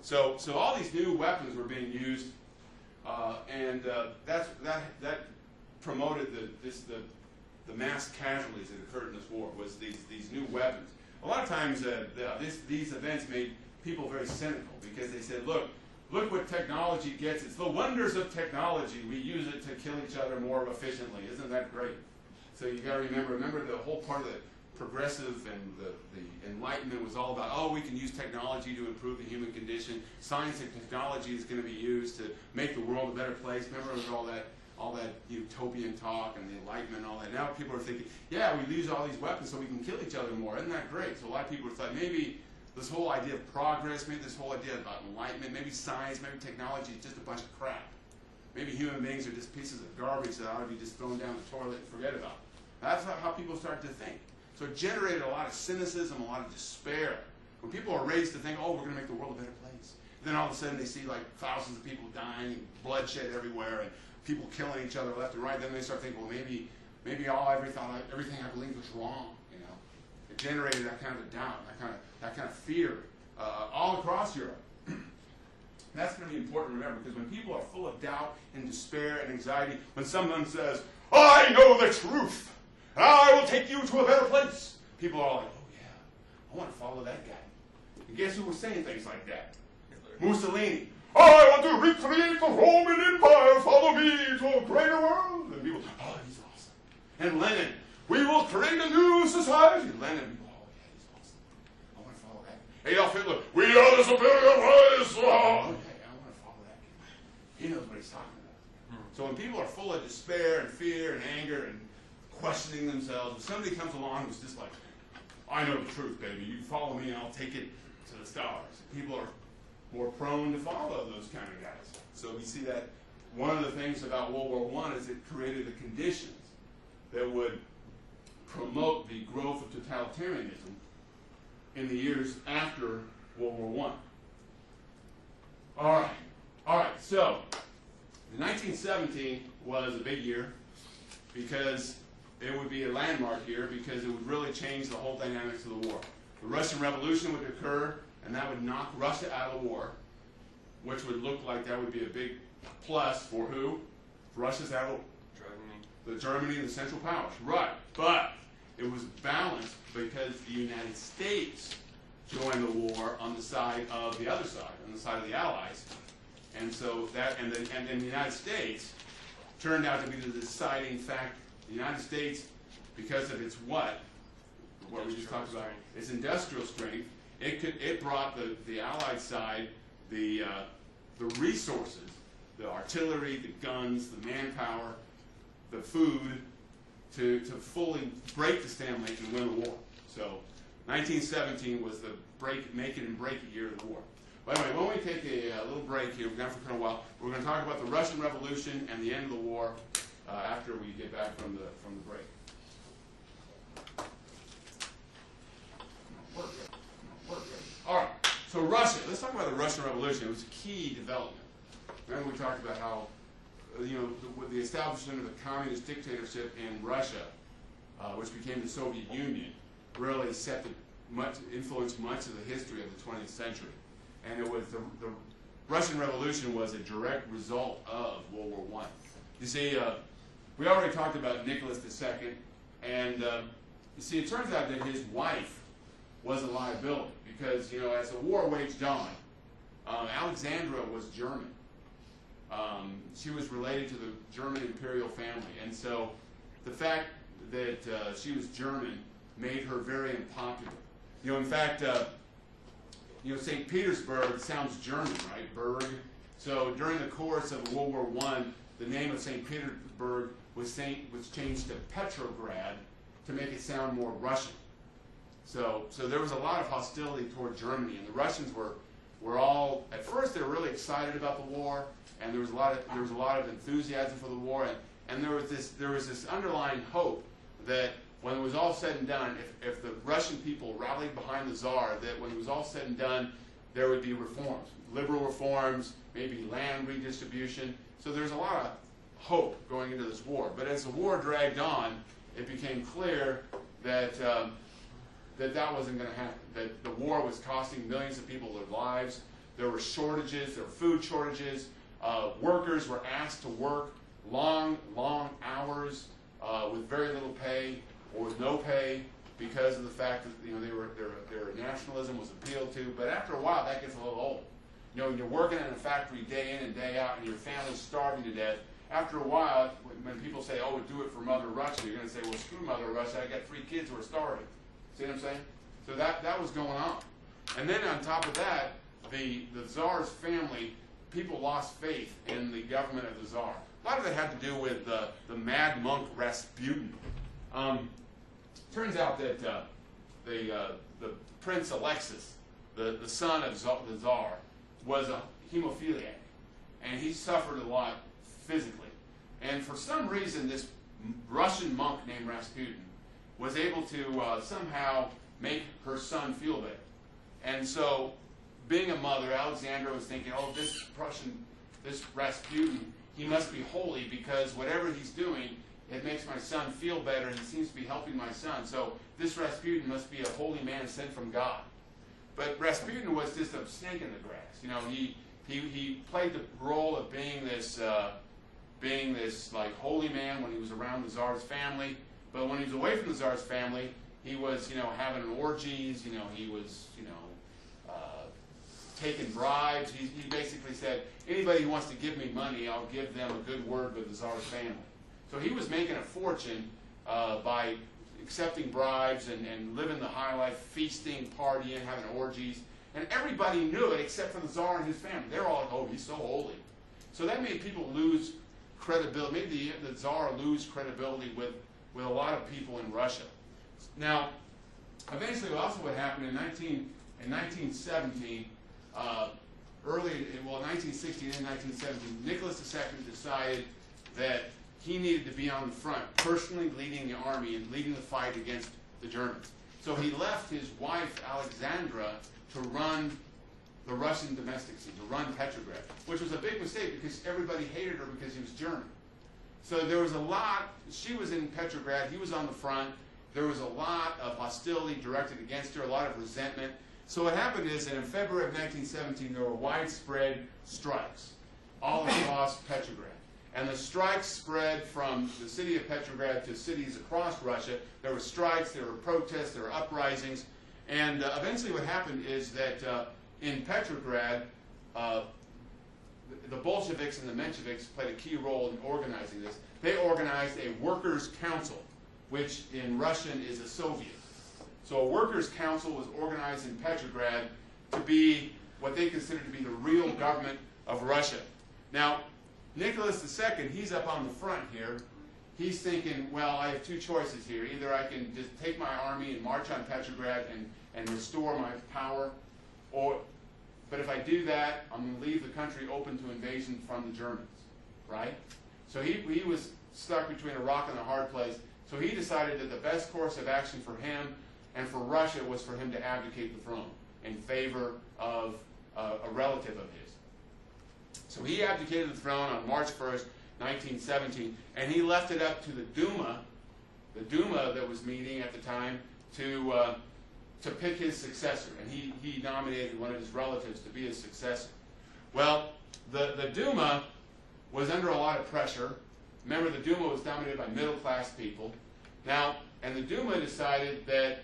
So all these new weapons were being used, and that promoted the mass casualties that occurred in this war. Was these new weapons? A lot of times these events made people very cynical because they said, look what technology gets. It's the wonders of technology. We use it to kill each other more efficiently. Isn't that great? So you got to remember the whole part of the progressive and the Enlightenment was all about, we can use technology to improve the human condition. Science and technology is going to be used to make the world a better place. Remember all that utopian talk and the Enlightenment and all that. Now people are thinking, we use all these weapons so we can kill each other more. Isn't that great? So a lot of people thought maybe this whole idea of progress, maybe this whole idea about enlightenment, maybe science, maybe technology is just a bunch of crap. Maybe human beings are just pieces of garbage that ought to be just thrown down the toilet and forget about. That's how people start to think. So it generated a lot of cynicism, a lot of despair. When people are raised to think, we're going to make the world a better place. And then all of a sudden they see thousands of people dying, and bloodshed everywhere, and people killing each other left and right. Then they start thinking, maybe everything I believed was wrong. It generated that kind of a doubt, that kind of fear all across Europe. That's going to be important to remember, because when people are full of doubt and despair and anxiety, when someone says, I know the truth, and I will take you to a better place, people are like, I want to follow that guy. And guess who was saying things like that? Hitler. Mussolini. I want to recreate the Roman Empire. Follow me to a greater world. And people, he's awesome. And Lenin, we will create a new society. Lenin, he's awesome. I want to follow that. Adolf Hitler, we are the superior race. I want to follow that guy. He knows what he's talking about. So when people are full of despair and fear and anger and questioning themselves, if somebody comes along who's just like, I know the truth, baby. You follow me, I'll take it to the stars. People are more prone to follow those kind of guys. So we see that one of the things about World War I is it created the conditions that would promote the growth of totalitarianism in the years after World War I. All right, so 1917 was a big year because it would be a landmark year because it would really change the whole dynamics of the war. The Russian Revolution would occur, and that would knock Russia out of the war, which would look like that would be a big plus for who? Russia's out of Germany and the Central Powers. Right, but it was balanced because the United States joined the war on the side of the other side, on the side of the Allies. And so that, and then the United States turned out to be the deciding factor. The United States, because of its what we just talked about, its industrial strength, it brought the Allied side the resources, the artillery, the guns, the manpower, the food, to fully break the stalemate and win the war. So 1917 was the make it and break it year of the war. By the way, when we take a little break here, we're going for kind of a while. We're going to talk about the Russian Revolution and the end of the war after we get back from the break. All right. So Russia. Let's talk about the Russian Revolution. It was a key development. Remember we talked about how the establishment of a communist dictatorship in Russia, which became the Soviet Union, really influenced much of the history of the 20th century. And it was the Russian Revolution was a direct result of World War I. You see, we already talked about Nicholas II, and you see, it turns out that his wife was a liability because, as the war waged on, Alexandra was German. She was related to the German imperial family, and so the fact that she was German made her very unpopular. In fact, St. Petersburg sounds German, right? Berg. So during the course of World War I, the name of St. Petersburg was changed to Petrograd to make it sound more Russian. So there was a lot of hostility toward Germany, and the Russians were all, at first they were really excited about the war, and there was a lot of enthusiasm for the war, and there was this underlying hope that when it was all said and done, if the Russian people rallied behind the Tsar, that when it was all said and done, there would be reforms, liberal reforms, maybe land redistribution. So there's a lot of hope going into this war. But as the war dragged on, it became clear that that wasn't going to happen, that the war was costing millions of people their lives. There were shortages, there were food shortages. Workers were asked to work long hours with very little pay or with no pay because of the fact that their nationalism was appealed to. But after a while, that gets a little old. When you're working in a factory day in and day out, and your family's starving to death. After a while, when people say, "Oh, do it for Mother Russia," you're going to say, "Well, screw Mother Russia. I got 3 kids who are starving." See what I'm saying? So that was going on. And then on top of that, the Tsar's family, people lost faith in the government of the Tsar. A lot of it had to do with the mad monk Rasputin. Turns out that the Prince Alexis, the son of the Tsar, was a hemophiliac, and he suffered a lot physically. And for some reason, this Russian monk named Rasputin was able to somehow make her son feel better. And so, being a mother, Alexandra was thinking, "Oh, this Rasputin, he must be holy because whatever he's doing, it makes my son feel better, and he seems to be helping my son. So this Rasputin must be a holy man sent from God." But Rasputin was just a snake in the grass. He played the role of being this like holy man when he was around the Tsar's family. But when he was away from the Tsar's family, he was having orgies. He was taking bribes. He basically said, "Anybody who wants to give me money, I'll give them a good word with the Tsar's family." So he was making a fortune by accepting bribes and living the high life, feasting, partying, having orgies. And everybody knew it except for the Tsar and his family. They're all like, "Oh, he's so holy." So that made people lose credibility. Made the Tsar lose credibility with a lot of people in Russia. Now, eventually also what happened in 1917, well, 1916 and 1917, Nicholas II decided that he needed to be on the front, personally leading the army and leading the fight against the Germans. So he left his wife, Alexandra, to run the Russian domestic scene, to run Petrograd, which was a big mistake because everybody hated her because he was German. So there was a lot, she was in Petrograd, he was on the front, there was a lot of hostility directed against her, a lot of resentment. So what happened is that in February of 1917, there were widespread strikes all across Petrograd. And the strikes spread from the city of Petrograd to cities across Russia. There were strikes, there were protests, there were uprisings. And eventually what happened is that in Petrograd, the Bolsheviks and the Mensheviks played a key role in organizing this. They organized a workers' council, which in Russian is a Soviet. So a workers' council was organized in Petrograd to be what they considered to be the real government of Russia. Now, Nicholas II, he's up on the front here. He's thinking, well, I have two choices here. Either I can just take my army and march on Petrograd and restore my power, but if I do that, I'm going to leave the country open to invasion from the Germans, right? So he was stuck between a rock and a hard place. So he decided that the best course of action for him and for Russia was for him to abdicate the throne in favor of a relative of his. So he abdicated the throne on March 1st, 1917, and he left it up to the Duma that was meeting at the time, to pick his successor. And he nominated one of his relatives to be his successor. Well, the Duma was under a lot of pressure. Remember, the Duma was dominated by middle-class people. Now, and the Duma decided that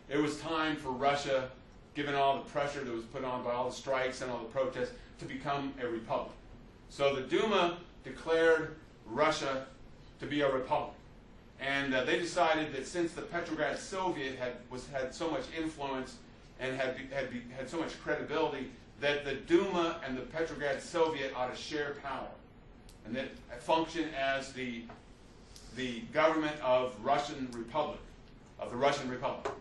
it was time for Russia, given all the pressure that was put on by all the strikes and all the protests, to become a republic. So the Duma declared Russia to be a republic. And they decided that since the Petrograd Soviet had so much influence and had so much credibility, that the Duma and the Petrograd Soviet ought to share power and that function as the government of the Russian Republic.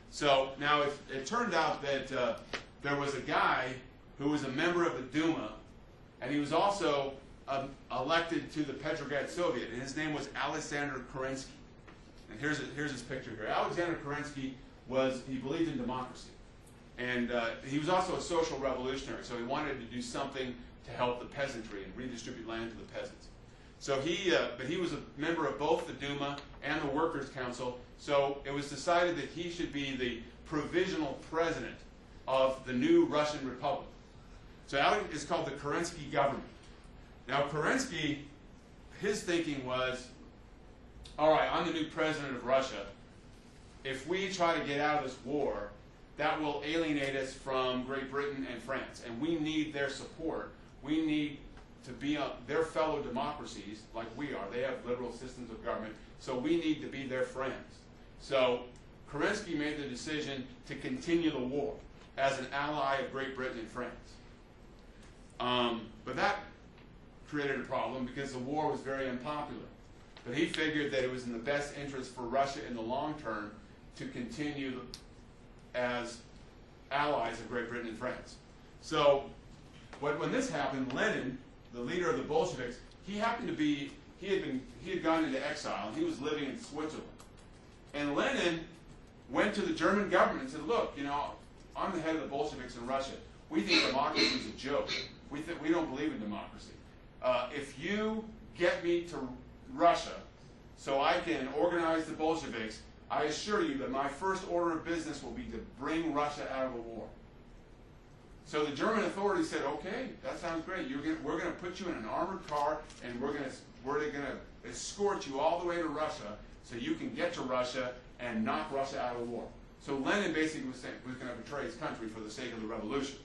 So now it turned out that there was a guy who was a member of the Duma, and he was also elected to the Petrograd Soviet, and his name was Alexander Kerensky. And here's his picture here. Alexander Kerensky he believed in democracy. And he was also a social revolutionary, so he wanted to do something to help the peasantry and redistribute land to the peasants. So but he was a member of both the Duma and the Workers' Council, so it was decided that he should be the provisional president of the new Russian Republic. So it's called the Kerensky government. Now Kerensky, his thinking was, all right, I'm the new president of Russia. If we try to get out of this war, that will alienate us from Great Britain and France, and we need their support. We need to be their fellow democracies like we are. They have liberal systems of government, so we need to be their friends. So Kerensky made the decision to continue the war as an ally of Great Britain and France. But that created a problem because the war was very unpopular. But he figured that it was in the best interest for Russia in the long term to continue as allies of Great Britain and France. So when this happened, Lenin, the leader of the Bolsheviks, he had gone into exile, and he was living in Switzerland. And Lenin went to the German government and said, look, I'm the head of the Bolsheviks in Russia. We think democracy is a joke. We don't believe in democracy. If you get me to Russia so I can organize the Bolsheviks, I assure you that my first order of business will be to bring Russia out of the war. So the German authorities said, okay, that sounds great. We're going to put you in an armored car, and we're going to escort you all the way to Russia so you can get to Russia and knock Russia out of the war. So Lenin basically was going to betray his country for the sake of the revolution.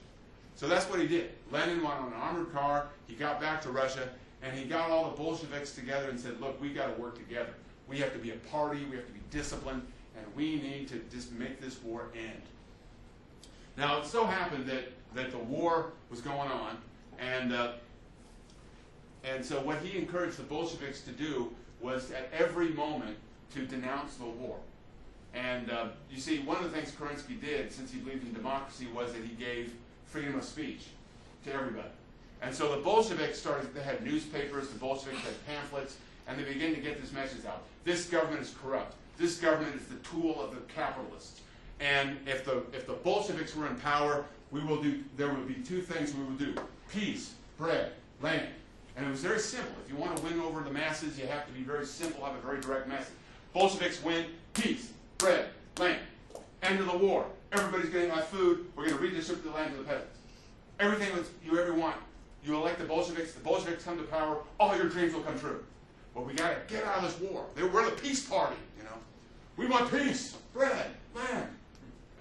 So that's what he did. Lenin went on an armored car, he got back to Russia, and he got all the Bolsheviks together and said, look, we got to work together. We have to be a party, we have to be disciplined, and we need to just make this war end. Now, it so happened that the war was going on, and so what he encouraged the Bolsheviks to do was at every moment to denounce the war. And you see, one of the things Kerensky did, since he believed in democracy, was that he gave freedom of speech. to everybody. And so the Bolsheviks started, they had newspapers, the Bolsheviks had pamphlets, and they began to get this message out. This government is corrupt. This government is the tool of the capitalists. And if the Bolsheviks were in power, there would be two things we would do: peace, bread, land. And it was very simple. If you want to win over the masses, you have to be very simple, have a very direct message. Bolsheviks win: peace, bread, land. End of the war. Everybody's getting my food. We're going to redistribute the land to the peasants. Everything that you ever want. You elect the Bolsheviks come to power, all your dreams will come true. But we got to get out of this war. We're the peace party, you know. We want peace, bread, land.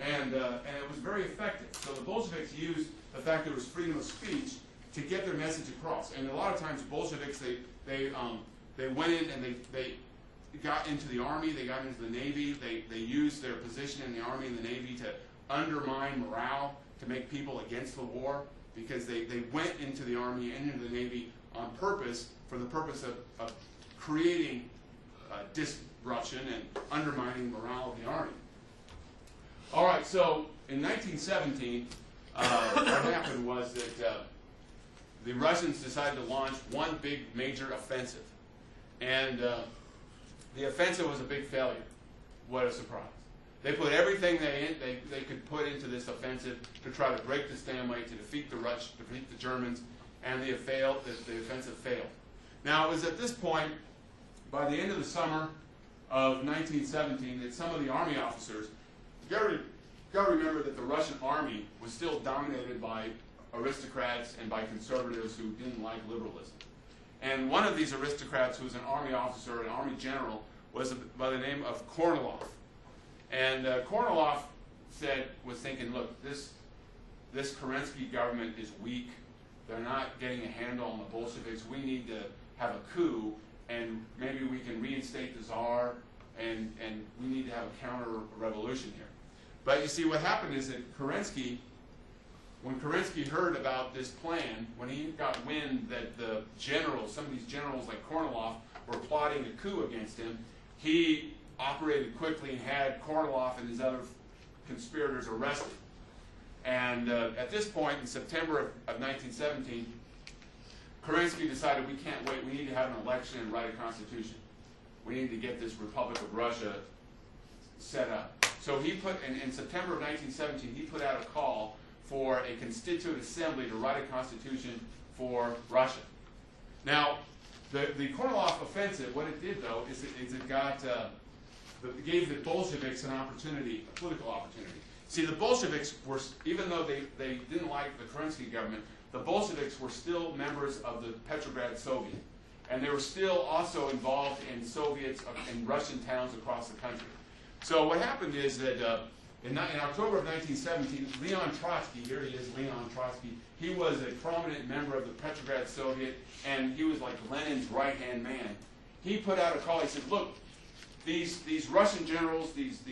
And it was very effective. So the Bolsheviks used the fact that there was freedom of speech to get their message across. And a lot of times Bolsheviks, they went in and they got into the army, they got into the Navy, they used their position in the Army and the Navy to undermine morale, to make people against the war, because they went into the Army and into the Navy on purpose, for the purpose of creating disruption and undermining morale of the Army. All right, so in 1917, what happened was that the Russians decided to launch one big major offensive. And the offensive was a big failure. What a surprise. They put everything they could put into this offensive to try to break the stalemate, to defeat the Russians, to defeat the Germans, and the offensive failed. Now, it was at this point, by the end of the summer of 1917, that some of the army officers, you got to remember that the Russian army was still dominated by aristocrats and by conservatives who didn't like liberalism. And one of these aristocrats, who was an army officer, an army general, was by the name of Kornilov. And Kornilov was thinking, look, this Kerensky government is weak. They're not getting a handle on the Bolsheviks. We need to have a coup, and maybe we can reinstate the Tsar, and we need to have a counter-revolution here. But you see, what happened is that when Kerensky heard about this plan, when he got wind that some of these generals like Kornilov were plotting a coup against him, he operated quickly and had Kornilov and his other conspirators arrested. And at this point, in September of 1917, Kerensky decided, we can't wait, we need to have an election and write a constitution. We need to get this Republic of Russia set up. So he in September of 1917, he put out a call for a constituent assembly to write a constitution for Russia. Now, the Kornilov offensive, what it did, though, is it gave the Bolsheviks an opportunity, a political opportunity. See, the Bolsheviks were, even though they didn't like the Kerensky government, the Bolsheviks were still members of the Petrograd Soviet. And they were still also involved in Soviets in Russian towns across the country. So what happened is that in October of 1917, Leon Trotsky, here he is, Leon Trotsky, he was a prominent member of the Petrograd Soviet, and he was like Lenin's right-hand man. He put out a call, he said, look, these Russian generals, these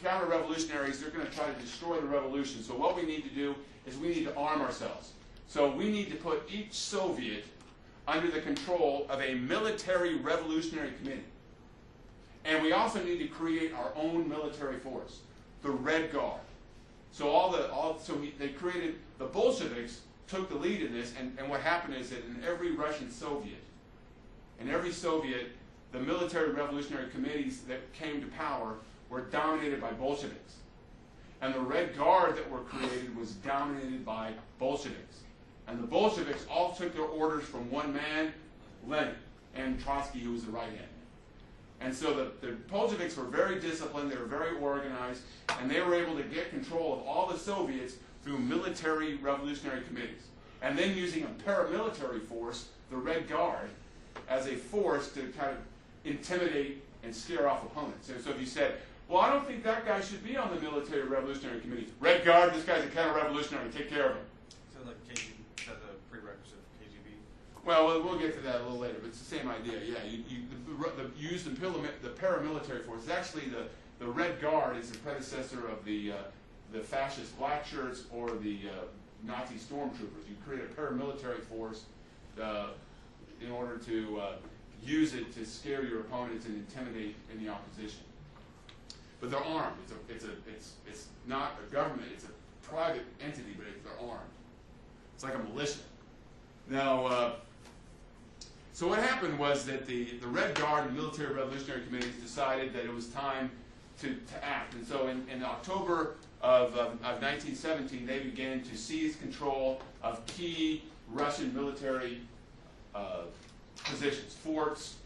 counter-revolutionaries, they're going to try to destroy the revolution. So what we need to do is we need to arm ourselves. So we need to put each Soviet under the control of a military revolutionary committee. And we also need to create our own military force, the Red Guard. So they created, the Bolsheviks took the lead in this, and what happened is that in every Russian Soviet, the military revolutionary committees that came to power were dominated by Bolsheviks. And the Red Guard that were created was dominated by Bolsheviks. And the Bolsheviks all took their orders from one man, Lenin, and Trotsky, who was the right hand man. And so the Bolsheviks were very disciplined, they were very organized, and they were able to get control of all the Soviets through military revolutionary committees. And then using a paramilitary force, the Red Guard, as a force to kind of intimidate and scare off opponents. And so if you said, well, I don't think that guy should be on the military revolutionary committee. Red Guard, this guy's a counter-revolutionary, take care of him. So like KGB, is that the prerequisite for KGB? Well, we'll get to that a little later, but it's the same idea. Yeah, you use the paramilitary force. It's actually the Red Guard is the predecessor of the fascist black shirts or the Nazi stormtroopers. You create a paramilitary force in order to use it to scare your opponents and intimidate any opposition. But they're armed. It's not a government. It's a private entity, but they're armed. It's like a militia. Now, so what happened was that the Red Guard and Military Revolutionary Committees decided that it was time to act. And so in October of 1917, they began to seize control of key Russian military positions, forts,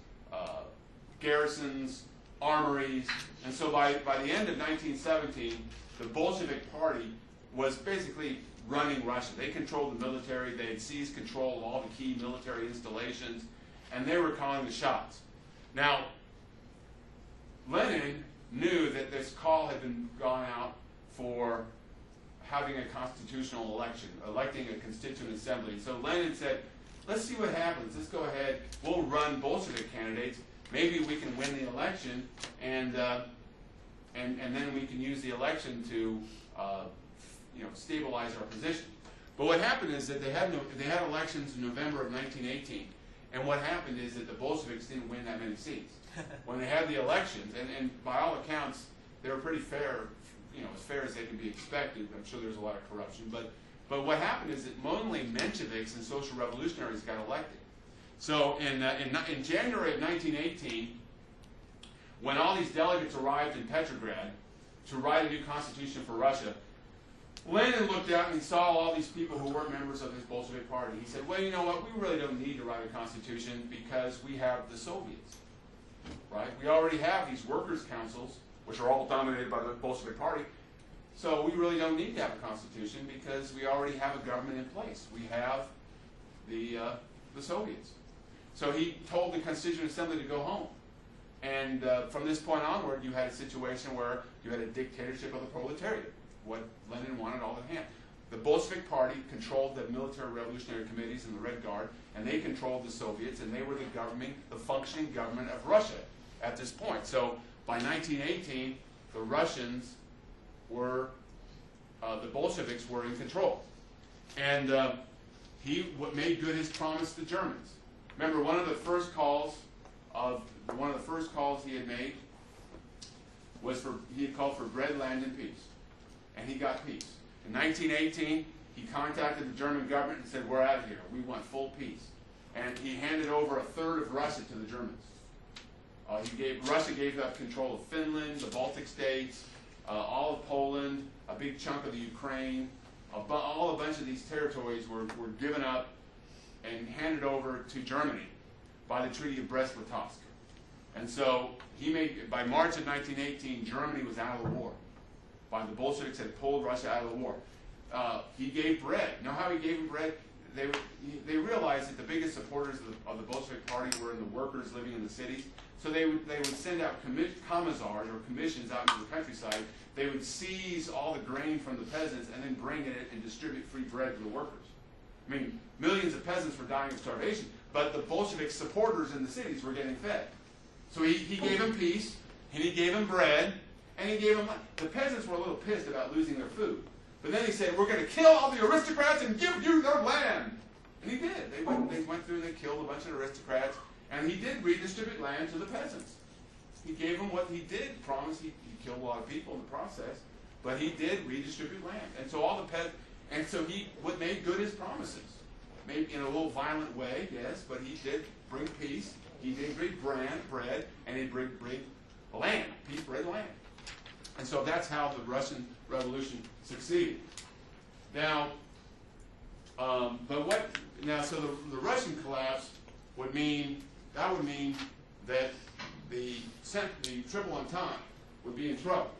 garrisons, armories. And so by the end of 1917, the Bolshevik Party was basically running Russia. They controlled the military. They had seized control of all the key military installations, and they were calling the shots. Now, Lenin knew that this call had been gone out for having a constitutional election, electing a constituent assembly. So Lenin said, let's see what happens. Let's go ahead. We'll run Bolshevik candidates. Maybe we can win the election, and then we can use the election to stabilize our position. But what happened is that they had elections in November of 1918, and what happened is that the Bolsheviks didn't win that many seats. When they had the elections, and by all accounts, they were pretty fair, as fair as they can be expected. I'm sure there's a lot of corruption, but what happened is that only Mensheviks and social revolutionaries got elected. So in January of 1918, when all these delegates arrived in Petrograd to write a new constitution for Russia, Lenin looked out and he saw all these people who weren't members of his Bolshevik party. He said, well, you know what, we really don't need to write a constitution because we have the Soviets, right? We already have these workers' councils, which are all dominated by the Bolshevik party, so we really don't need to have a constitution because we already have a government in place. We have the Soviets. So he told the Constituent Assembly to go home. And from this point onward, you had a situation where you had a dictatorship of the proletariat, what Lenin wanted all the hand. The Bolshevik Party controlled the military revolutionary committees and the Red Guard, and they controlled the Soviets, and they were the functioning government of Russia at this point. So by 1918, the Russians were, the Bolsheviks were in control. And he made good his promise to the Germans. Remember, one of the first calls he had made was he had called for bread, land, and peace. And he got peace. In 1918, he contacted the German government and said, we're out of here. We want full peace. And he handed over a third of Russia to the Germans. Russia gave up control of Finland, the Baltic states, all of Poland, a big chunk of the Ukraine. A bunch of these territories were given up and handed over to Germany by the Treaty of Brest-Litovsk. And so by March of 1918, Germany was out of the war. The Bolsheviks had pulled Russia out of the war. He gave bread. You know how he gave them bread? They realized that the biggest supporters of the Bolshevik Party were in the workers living in the cities. So they would send out commissars or commissions out into the countryside. They would seize all the grain from the peasants and then bring it and distribute free bread to the workers. I mean, millions of peasants were dying of starvation, but the Bolshevik supporters in the cities were getting fed. So he gave them peace, and he gave them bread, and he gave them money. The peasants were a little pissed about losing their food. But then he said, we're going to kill all the aristocrats and give you their land. And he did. They went through and they killed a bunch of aristocrats, and he did redistribute land to the peasants. He gave them what he did promise. He killed a lot of people in the process, but he did redistribute land. And so he made good his promises. Maybe in a little violent way, yes, but he did bring peace. He did bring bread, and he did bring land, peace, bread, land. And so that's how the Russian Revolution succeeded. Now, so the Russian collapse would mean that the Triple Entente would be in trouble.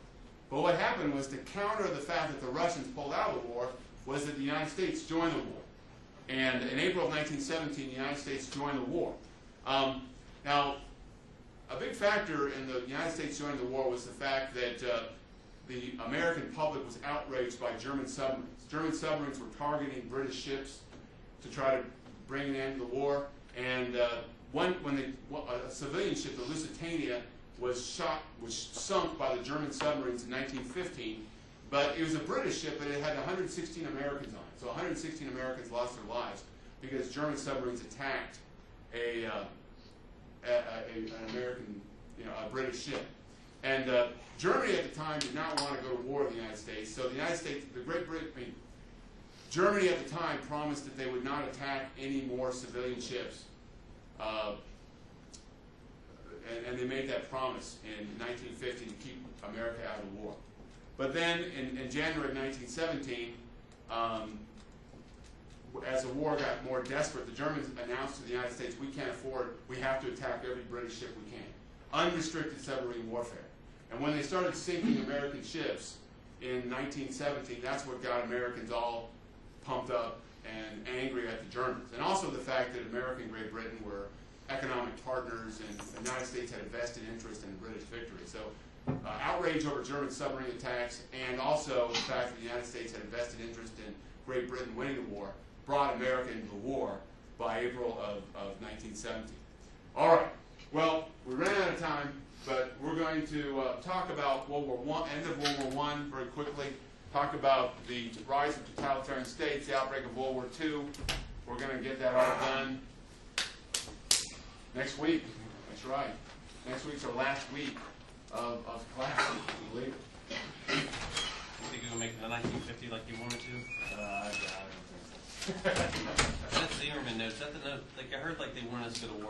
But what happened was, to counter the fact that the Russians pulled out of the war, was that the United States joined the war. And in April of 1917, the United States joined the war. Now, a big factor in the United States joining the war was the fact that the American public was outraged by German submarines. German submarines were targeting British ships to try to bring an end to the war. And a civilian ship, the Lusitania, was sunk by the German submarines in 1915. But it was a British ship, but it had 116 Americans on it. So 116 Americans lost their lives because German submarines attacked an American, a British ship. And Germany at the time did not want to go to war with the United States. So the United States, Germany at the time promised that they would not attack any more civilian ships. And they made that promise in 1950 to keep America out of the war. But then in January of 1917, as the war got more desperate, the Germans announced to the United States, we can't afford, we have to attack every British ship we can. Unrestricted submarine warfare. And when they started sinking American ships in 1917, that's what got Americans all pumped up and angry at the Germans. And also the fact that America and Great Britain were economic partners, and the United States had a vested interest in the British victory. So outrage over German submarine attacks, and also the fact that the United States had a vested interest in Great Britain winning the war, brought America into the war by April of 1917. All right, well, we ran out of time, but we're going to talk about World War I, end of World War I very quickly, talk about the rise of totalitarian states, the outbreak of World War II. We're going to get that all done next week. That's right. Next week's our last week of class, I believe. You think you're going to make it the 1950 like you wanted to? I don't think so. That's Zimmerman notes. Is that the note? Like, I heard like they wanted us to go to war